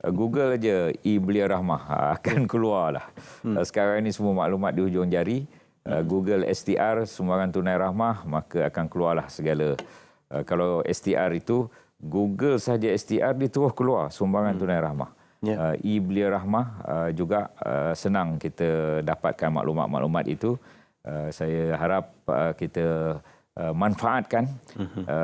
Google aja E-Belia Rahmah akan keluarlah. Sekarang ini semua maklumat di hujung jari. Google STR Sumbangan Tunai Rahmah, maka akan keluarlah segala. Kalau STR itu, Google saja STR dia terus keluar Sumbangan Tunai Rahmah. E-Belia Rahmah juga senang kita dapatkan maklumat-maklumat itu. Saya harap kita manfaatkan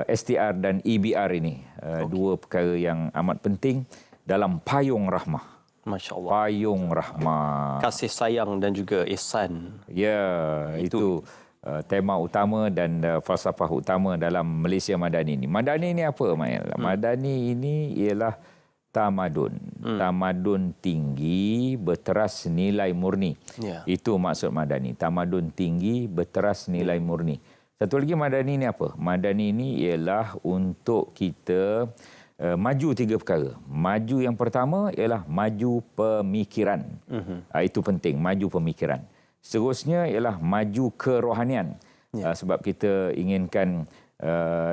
STR dan EBR ini. Dua perkara yang amat penting dalam payung rahmah. Masya Allah. Payung rahmah. Kasih sayang dan juga ihsan. Ya, itu tema utama dan falsafah utama dalam Malaysia Madani ini. Madani ini apa, Mail? Madani ini ialah tamadun. Tamadun tinggi berteras nilai murni. Itu maksud Madani. Tamadun tinggi berteras nilai murni. Satu lagi Madani ini apa? Madani ini ialah untuk kita maju tiga perkara. Maju yang pertama ialah maju pemikiran. Itu penting, maju pemikiran. Seterusnya ialah maju kerohanian. Sebab kita inginkan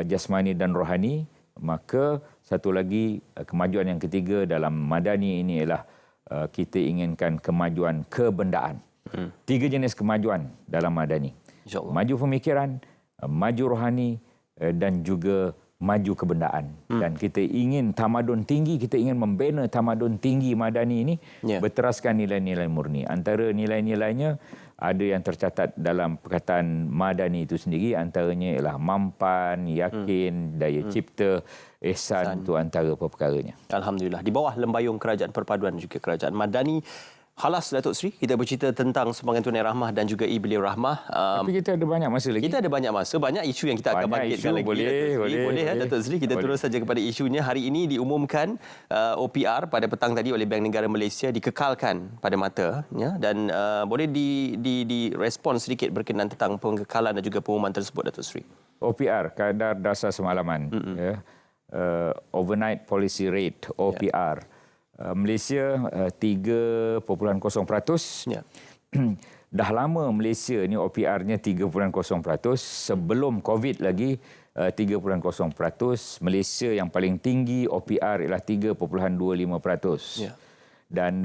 jasmani dan rohani, maka satu lagi kemajuan yang ketiga dalam Madani ini ialah kita inginkan kemajuan kebendaan. Tiga jenis kemajuan dalam Madani. Maju pemikiran, maju rohani dan juga maju kebendaan. Dan kita ingin tamadun tinggi, kita ingin membina tamadun tinggi Madani ini berteraskan nilai-nilai murni. Antara nilai-nilainya ada yang tercatat dalam perkataan Madani itu sendiri, antaranya ialah mampan, yakin, daya cipta, ihsan, itu antara perkaranya. Alhamdulillah. Di bawah lembayung Kerajaan Perpaduan juga Kerajaan Madani. Halas, Datuk Seri, kita bercerita tentang Sumbangan Tunai Rahmah dan juga E-Belia Rahmah. Tapi kita ada banyak masa lagi. Kita ada banyak masa, banyak isu yang kita akan bangkitkan lagi. Boleh, Datuk Seri. Kita terus saja kepada isunya. Hari ini diumumkan OPR pada petang tadi oleh Bank Negara Malaysia dikekalkan pada mata. Ya, dan boleh direspon sedikit berkenaan tentang pengkekalan dan juga pengumuman tersebut, Datuk Seri. OPR, kadar dasar semalaman. Overnight Policy Rate, OPR. Malaysia 3.0%. Dah lama Malaysia ni OPR-nya 3.0%. Sebelum COVID lagi 3.0%. Malaysia yang paling tinggi OPR ialah 3.25%. Dan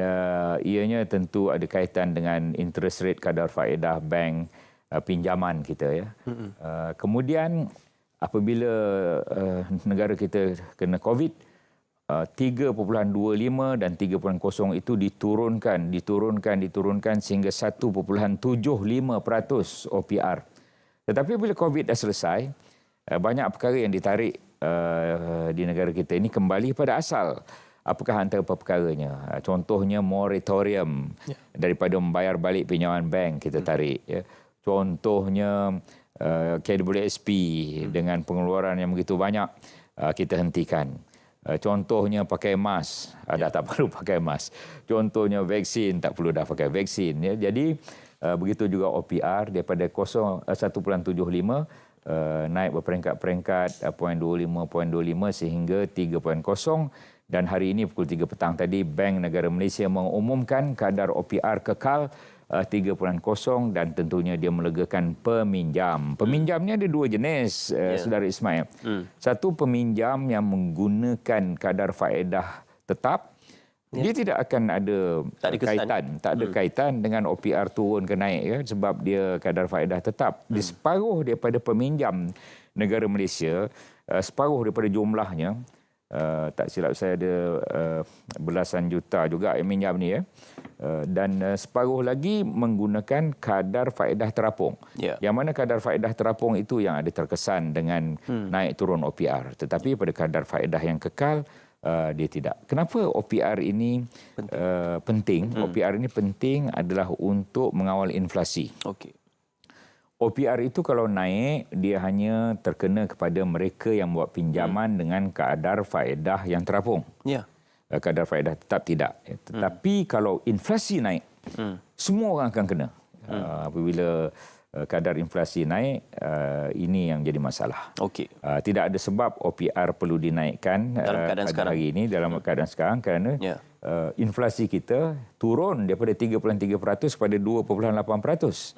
ianya tentu ada kaitan dengan interest rate kadar faedah bank pinjaman kita ya. Kemudian apabila negara kita kena COVID, 3.25 dan 3.0 itu diturunkan sehingga 1.75% OPR. Tetapi bila COVID dah selesai, banyak perkara yang ditarik di negara kita ini kembali pada asal. Apakah antara perkaranya? Contohnya moratorium daripada membayar balik pinjaman bank kita tarik. Contohnya KWSP dengan pengeluaran yang begitu banyak kita hentikan. Contohnya pakai mask, dah tak perlu pakai mask. Contohnya vaksin, tak perlu dah pakai vaksin. Ya. Jadi begitu juga OPR daripada 1.75 naik berperingkat-peringkat 0.25 sehingga 3.0. Dan hari ini pukul 3 petang tadi Bank Negara Malaysia mengumumkan kadar OPR kekal 3.0 dan tentunya dia melegakan peminjam. Peminjamnya ada dua jenis, Saudara Ismail. Satu peminjam yang menggunakan kadar faedah tetap Dia tidak akan ada kaitan dengan OPR turun ke naik ya, sebab dia kadar faedah tetap. Di separuh daripada peminjam negara Malaysia, separuh daripada jumlahnya, tak silap saya ada belasan juta juga yang minjam ni ya. Dan separuh lagi menggunakan kadar faedah terapung. Yang mana kadar faedah terapung itu yang ada terkesan dengan naik turun OPR. Tetapi pada kadar faedah yang kekal, dia tidak. Kenapa OPR ini penting? OPR ini penting adalah untuk mengawal inflasi. OPR itu kalau naik, dia hanya terkena kepada mereka yang buat pinjaman dengan kadar faedah yang terapung. Kadar faedah tetap tidak. Tetapi kalau inflasi naik, semua orang akan kena. Apabila kadar inflasi naik, ini yang jadi masalah. Tidak ada sebab OPR perlu dinaikkan dalam keadaan sekarang hari ini, dalam keadaan sekarang, kerana inflasi kita turun daripada 3.3% kepada 2.8%.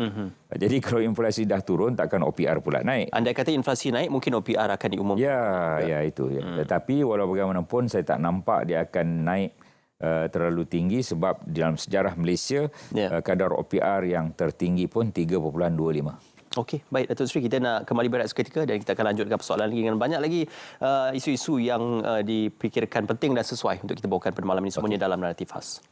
Jadi kalau inflasi dah turun, takkan OPR pula naik. Anda kata inflasi naik, mungkin OPR akan diumumkan. Ya itu. Tetapi walau bagaimanapun, saya tak nampak dia akan naik terlalu tinggi, sebab dalam sejarah Malaysia kadar OPR yang tertinggi pun 3.25. Okey, baik Datuk Seri, kita nak kembali berehat seketika dan kita akan lanjutkan persoalan lagi dengan banyak lagi isu-isu yang dipikirkan penting dan sesuai untuk kita bawakan pada malam ini, semuanya dalam Naratif Khas.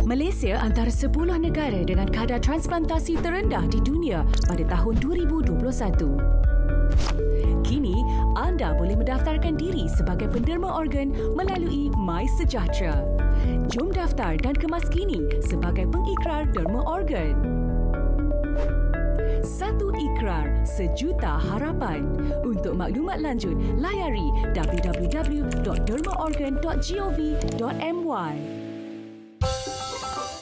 Malaysia antara 10 negara dengan kadar transplantasi terendah di dunia pada tahun 2021. Kini, anda boleh mendaftarkan diri sebagai penderma organ melalui MySejahtera. Jom daftar dan kemas kini sebagai pengikrar derma organ. Satu ikrar, sejuta harapan. Untuk maklumat lanjut, layari www.dermaorgan.gov.my.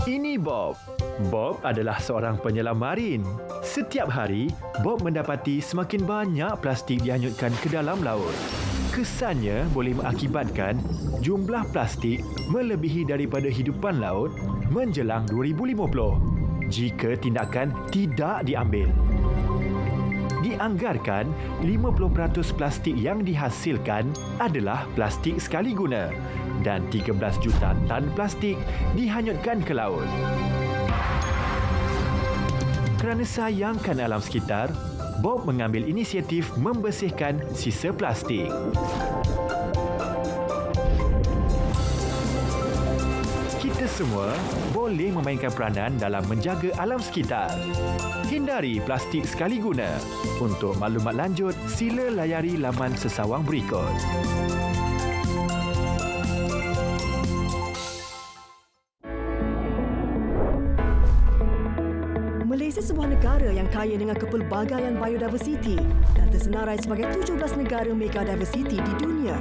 Ini Bob. Bob adalah seorang penyelam marin. Setiap hari, Bob mendapati semakin banyak plastik dihanyutkan ke dalam laut. Kesannya boleh mengakibatkan jumlah plastik melebihi daripada hidupan laut menjelang 2050 jika tindakan tidak diambil. Dianggarkan 50% plastik yang dihasilkan adalah plastik sekali guna dan 13 juta tan plastik dihanyutkan ke laut. Kerana sayangkan alam sekitar, Bob mengambil inisiatif membersihkan sisa plastik. Kita semua boleh memainkan peranan dalam menjaga alam sekitar. Hindari plastik sekali guna. Untuk maklumat lanjut, sila layari laman sesawang berikut. Malaysia sebuah negara yang kaya dengan kepelbagaian biodiversiti dan tersenarai sebagai 17 negara megadiversity di dunia.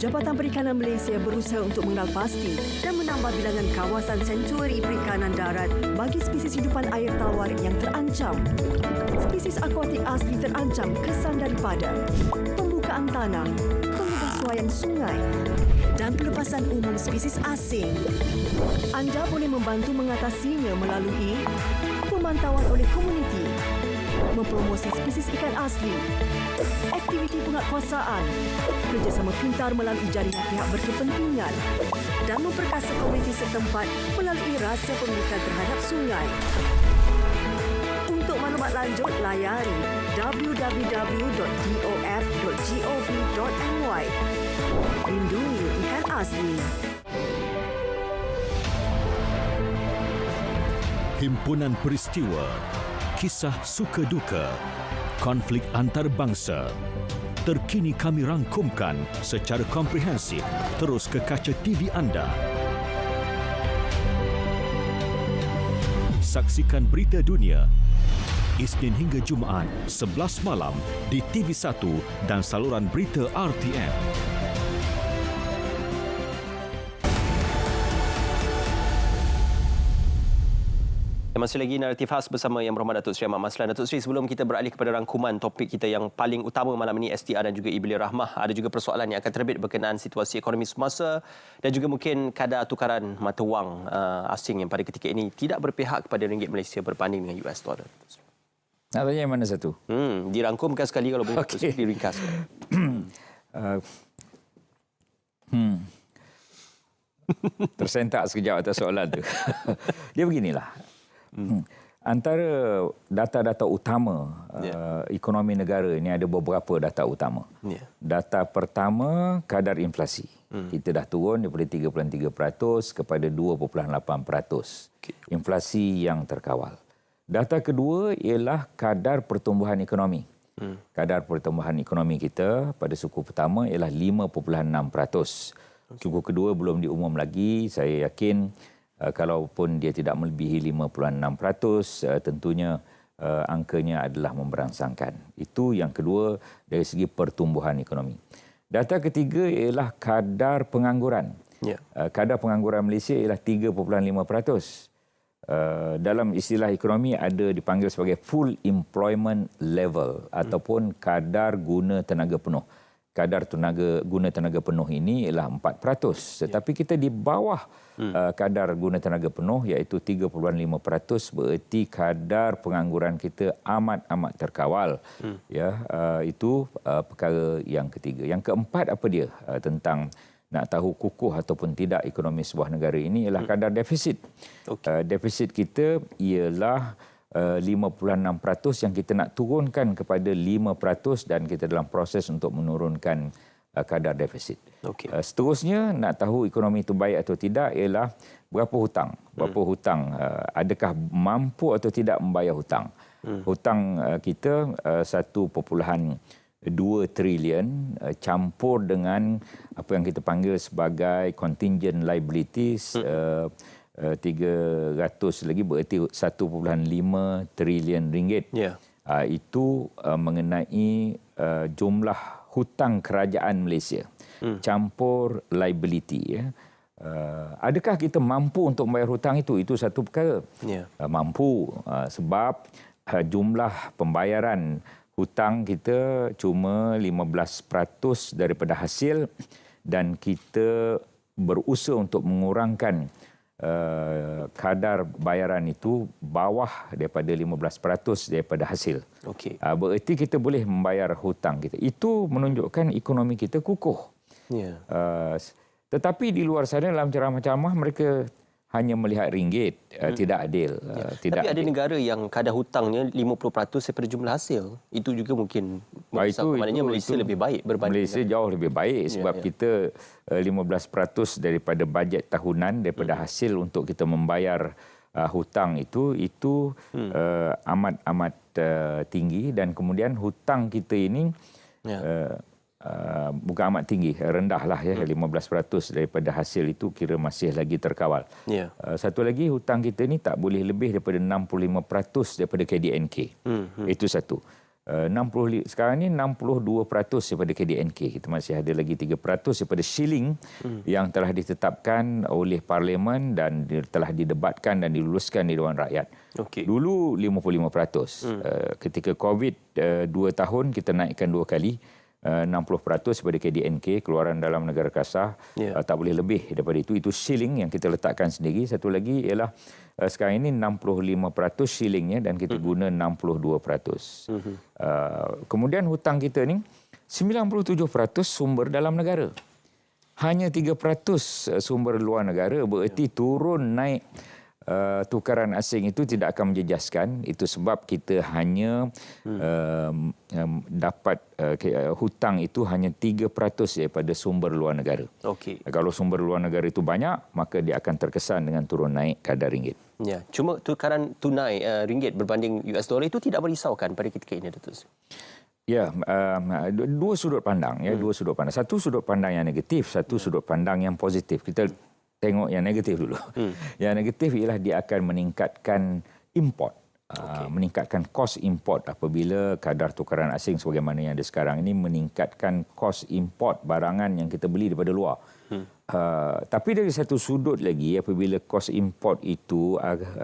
Jabatan Perikanan Malaysia berusaha untuk mengenal pasti dan menambah bilangan kawasan sentuari perikanan darat bagi spesies hidupan air tawar yang terancam. Spesies akuatik asli terancam kesan daripada pembukaan tanah, pengubahsuaian sungai dan pelepasan umum spesies asing. Anda boleh membantu mengatasinya melalui pemantauan oleh komuniti, mempromosi spesies ikan asli, aktiviti penguatkuasaan, kerjasama pintar melalui jaringan pihak berkepentingan dan memperkasa komuniti setempat melalui rahsia pemilikan terhadap sungai. Untuk maklumat lanjut, layari www.dof.gov.my. Lindungi ikan asli. Himpunan peristiwa, kisah suka duka, konflik antarabangsa. Terkini kami rangkumkan secara komprehensif terus ke kaca TV anda. Saksikan berita dunia Isnin hingga Jumaat 11 malam di TV1 dan saluran berita RTM. Masih lagi naratif khas bersama Yang Berhormat Datuk Seri Ahmad Maslan. Datuk Seri, sebelum kita beralih kepada rangkuman topik kita yang paling utama malam ini, STR dan juga E-Belia Rahmah, ada juga persoalan yang akan terbit berkenaan situasi ekonomi semasa dan juga mungkin kadar tukaran mata wang asing yang pada ketika ini tidak berpihak kepada ringgit Malaysia berbanding dengan US dollar. Nak tanya yang mana satu? Dirangkumkan sekali kalau boleh. Okay. Diringkas. Tersentak sekejap atas soalan tu. Dia beginilah. Antara data-data utama ekonomi negara ini ada beberapa data utama. Data pertama, kadar inflasi. Kita dah turun daripada 3.3% kepada 2.8%. Inflasi yang terkawal. Data kedua ialah kadar pertumbuhan ekonomi. Kadar pertumbuhan ekonomi kita pada suku pertama ialah 5.6%. Suku kedua belum diumum lagi. Saya yakin kalaupun dia tidak melebihi 5.6%, tentunya angkanya adalah memberangsangkan. Itu yang kedua dari segi pertumbuhan ekonomi. Data ketiga ialah kadar pengangguran. Kadar pengangguran Malaysia ialah 3.5%. Dalam istilah ekonomi ada dipanggil sebagai full employment level ataupun kadar guna tenaga penuh. Kadar guna tenaga penuh ini ialah 4%. Tetapi kita di bawah kadar guna tenaga penuh iaitu 3.5%, bererti kadar pengangguran kita amat-amat terkawal. Itu perkara yang ketiga. Yang keempat apa dia tentang nak tahu kukuh ataupun tidak ekonomi sebuah negara ini ialah kadar defisit. Defisit kita ialah 5.6% yang kita nak turunkan kepada 5% dan kita dalam proses untuk menurunkan kadar defisit. Seterusnya, nak tahu ekonomi itu baik atau tidak ialah berapa hutang. Berapa hutang, adakah mampu atau tidak membayar hutang. Hutang kita 1.2 trilion campur dengan apa yang kita panggil sebagai contingent liabilities, 300 lagi bererti 1.5 trilion ringgit. Itu mengenai jumlah hutang kerajaan Malaysia. Campur liability. Adakah kita mampu untuk membayar hutang itu? Itu satu perkara. Mampu sebab jumlah pembayaran hutang kita cuma 15% daripada hasil dan kita berusaha untuk mengurangkan kadar bayaran itu bawah daripada 15% daripada hasil. Bererti kita boleh membayar hutang kita. Itu menunjukkan ekonomi kita kukuh. Tetapi di luar sana dalam ceramah-ceramah mereka hanya melihat ringgit. Tidak adil. Tapi ada negara yang kadar hutangnya 50% daripada jumlah hasil. Itu juga mungkin maknanya Malaysia lebih baik berbanding Malaysia jauh lebih baik sebab kita 15% daripada bajet tahunan daripada hasil untuk kita membayar hutang itu amat-amat tinggi dan kemudian hutang kita ini bukan amat tinggi, rendahlah 15% daripada hasil itu kira masih lagi terkawal. Satu lagi, hutang kita ni tak boleh lebih daripada 65% daripada KDNK. Itu satu. Sekarang ni 62% daripada KDNK. Kita masih ada lagi 3% daripada shilling yang telah ditetapkan oleh Parlimen dan telah didebatkan dan diluluskan di Dewan Rakyat. Dulu 55%. Ketika COVID 2 tahun kita naikkan 2 kali. 60% daripada KDNK, keluaran dalam negara kasar, tak boleh lebih daripada itu. Itu shilling yang kita letakkan sendiri. Satu lagi ialah sekarang ini 65% shillingnya dan kita guna 62%. Kemudian hutang kita ni 97% sumber dalam negara. Hanya 3% sumber luar negara, bererti turun naik tukaran asing itu tidak akan menjejaskan. Itu sebab kita hanya dapat hutang itu hanya 3% daripada sumber luar negara. Kalau sumber luar negara itu banyak, maka dia akan terkesan dengan turun naik kadar ringgit. Cuma tukaran tunai ringgit berbanding US dollar itu tidak merisaukan pada ketika ini, Datuk? Dua sudut pandang. Dua sudut pandang. Satu sudut pandang yang negatif, satu sudut pandang yang positif. Kita tengok yang negatif dulu. Yang negatif ialah dia akan meningkatkan import. Meningkatkan kos import apabila kadar tukaran asing sebagaimana yang ada sekarang ini meningkatkan kos import barangan yang kita beli daripada luar. Tapi dari satu sudut lagi, apabila kos import itu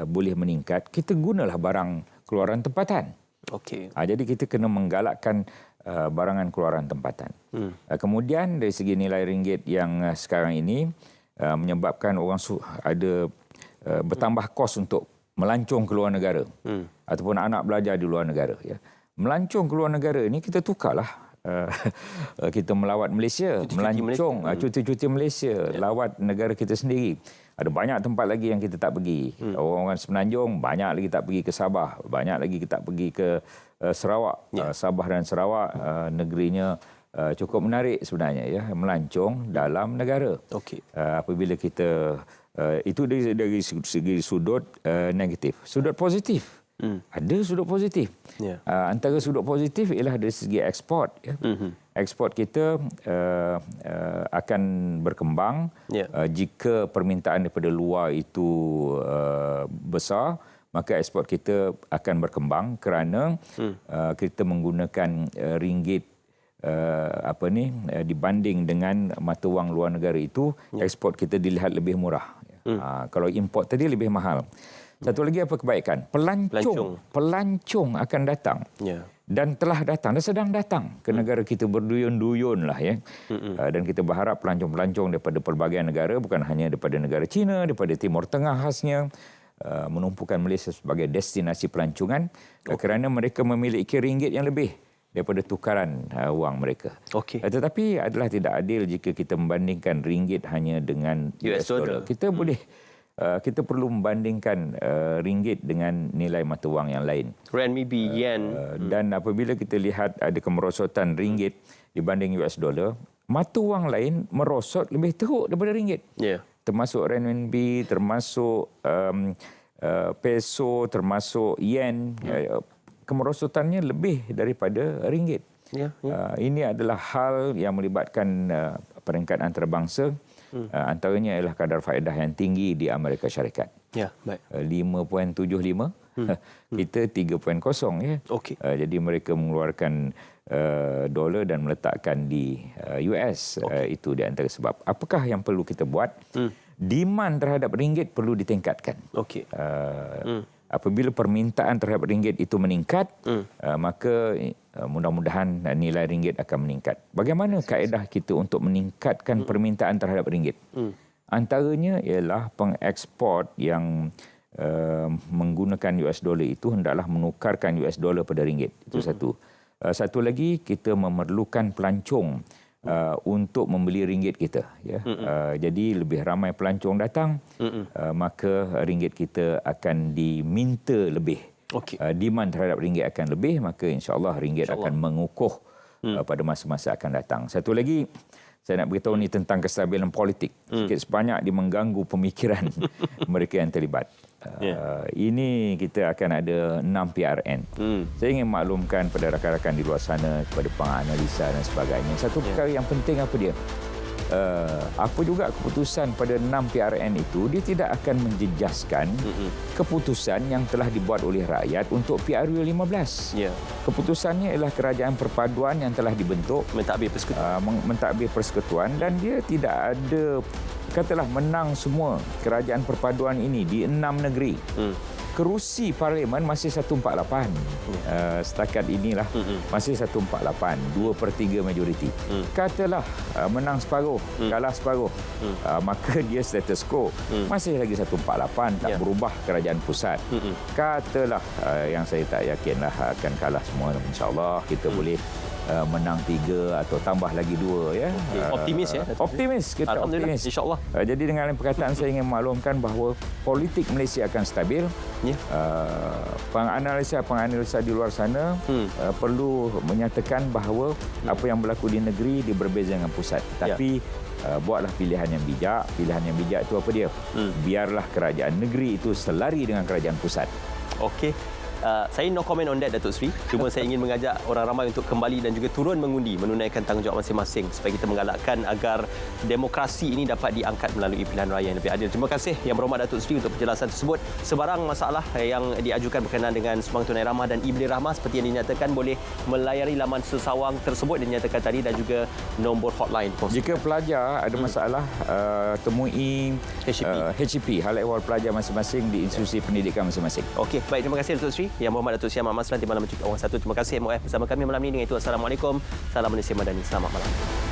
boleh meningkat, kita gunalah barang keluaran tempatan. Okey. Jadi kita kena menggalakkan barangan keluaran tempatan. Kemudian dari segi nilai ringgit yang sekarang ini menyebabkan orang ada bertambah kos untuk melancong ke luar negara ataupun anak belajar di luar negara. Ya. Melancong ke luar negara ini kita tukarlah. Kita melawat Malaysia, melancong cuti-cuti Malaysia, lawat negara kita sendiri. Ada banyak tempat lagi yang kita tak pergi. Orang-orang Semenanjung banyak lagi tak pergi ke Sabah, banyak lagi tak pergi ke Sarawak. Sabah dan Sarawak negerinya cukup menarik sebenarnya, ya, melancong dalam negara. Okey. Apabila kita itu dari segi sudut negatif. Sudut positif. Ada sudut positif. Antara sudut positif ialah dari segi ekspor. Ya. Ekspor kita akan berkembang jika permintaan daripada luar itu besar, maka ekspor kita akan berkembang kerana kita menggunakan ringgit dibanding dengan mata wang luar negara itu, ekspor kita dilihat lebih murah. Kalau import tadi lebih mahal. Satu lagi apa kebaikan? Pelancong akan datang. Dan telah datang dan sedang datang ke negara kita berduyun-duyun lah, ya. Dan kita berharap pelancong-pelancong daripada pelbagai negara, bukan hanya daripada negara China, daripada Timur Tengah khasnya, menumpukan Malaysia sebagai destinasi pelancongan kerana mereka memiliki ringgit yang lebih daripada tukaran wang mereka. Tetapi adalah tidak adil jika kita membandingkan ringgit hanya dengan US dollar. Kita perlu membandingkan ringgit dengan nilai mata wang yang lain. Renminbi, yen. Dan apabila kita lihat ada kemerosotan ringgit dibanding US dollar, mata wang lain merosot lebih teruk daripada ringgit. Termasuk renminbi, termasuk peso, termasuk yen. Kemerosotannya lebih daripada ringgit. Ini adalah hal yang melibatkan peringkat antarabangsa. Antaranya ialah kadar faedah yang tinggi di Amerika Syarikat. 5.75, kita 3.0, ya. Jadi mereka mengeluarkan dolar dan meletakkan di US. Itu di antara sebab. Apakah yang perlu kita buat? Demand terhadap ringgit perlu ditingkatkan. Apabila permintaan terhadap ringgit itu meningkat, maka mudah-mudahan nilai ringgit akan meningkat. Bagaimana kaedah kita untuk meningkatkan permintaan terhadap ringgit? Antaranya ialah pengeksport yang menggunakan US dollar itu hendaklah menukarkan US dollar pada ringgit. Itu satu. Satu lagi, kita memerlukan pelancong untuk membeli ringgit kita, ya. Jadi lebih ramai pelancong datang, maka ringgit kita akan diminta lebih. Demand terhadap ringgit akan lebih, maka insya-Allah ringgit akan mengukuh pada masa-masa akan datang. Satu lagi saya nak beritahu ni tentang kestabilan politik. Sikit sebanyak dia mengganggu pemikiran mereka yang terlibat. Ini kita akan ada 6 PRN. Saya ingin maklumkan pada rakan-rakan di luar sana, kepada penganalisa dan sebagainya. Satu perkara yang penting apa dia? Apa juga keputusan pada 6 PRN itu, dia tidak akan menjejaskan keputusan yang telah dibuat oleh rakyat untuk PRU 15. Keputusannya ialah kerajaan perpaduan yang telah dibentuk, mentadbir persekutuan, dan dia tidak ada, katalah menang semua kerajaan perpaduan ini di 6 negeri. Kerusi parlimen masih 148. Setakat inilah masih 148, 2/3 majoriti. Katalah menang separuh, kalah separuh, maka dia status quo. Masih lagi 148, tak berubah kerajaan pusat. Katalah yang saya tak yakinlah akan kalah semua, insya-Allah kita boleh menang 3 atau tambah lagi 2, ya. Optimis, ya. Optimis, kita optimis. Insya-Allah. Jadi dengan perkataan saya ingin maklumkan bahawa politik Malaysia akan stabil. Penganalisa di luar sana perlu menyatakan bahawa apa yang berlaku di negeri dia berbeza dengan pusat. Tapi buatlah pilihan yang bijak. Pilihan yang bijak itu apa dia? Biarlah kerajaan negeri itu selari dengan kerajaan pusat. Okey. Saya no comment on that, Datuk Seri. Cuma saya ingin mengajak orang ramai untuk kembali dan juga turun mengundi, menunaikan tanggungjawab masing-masing supaya kita menggalakkan agar demokrasi ini dapat diangkat melalui pilihan raya yang lebih adil. Terima kasih Yang Berhormat Datuk Seri untuk penjelasan tersebut. Sebarang masalah yang diajukan berkenaan dengan Sumbangan Tunai Rahmah dan e-Bilik Rahmah seperti yang dinyatakan boleh melayari laman sesawang tersebut yang dinyatakan tadi dan juga nombor hotline. Jika pelajar ada masalah, temui HEP, Hal Ehwal Pelajar masing-masing di institusi pendidikan masing-masing. Okey, baik, terima kasih Datuk Seri. Yang Berhormat Datuk Seri Ahmad Maslan, Timbalan Menteri Keuangan 1. Terima kasih MOF bersama kami malam ini. Dengan itu, Assalamualaikum. Salam Malaysia Madani. Selamat malam.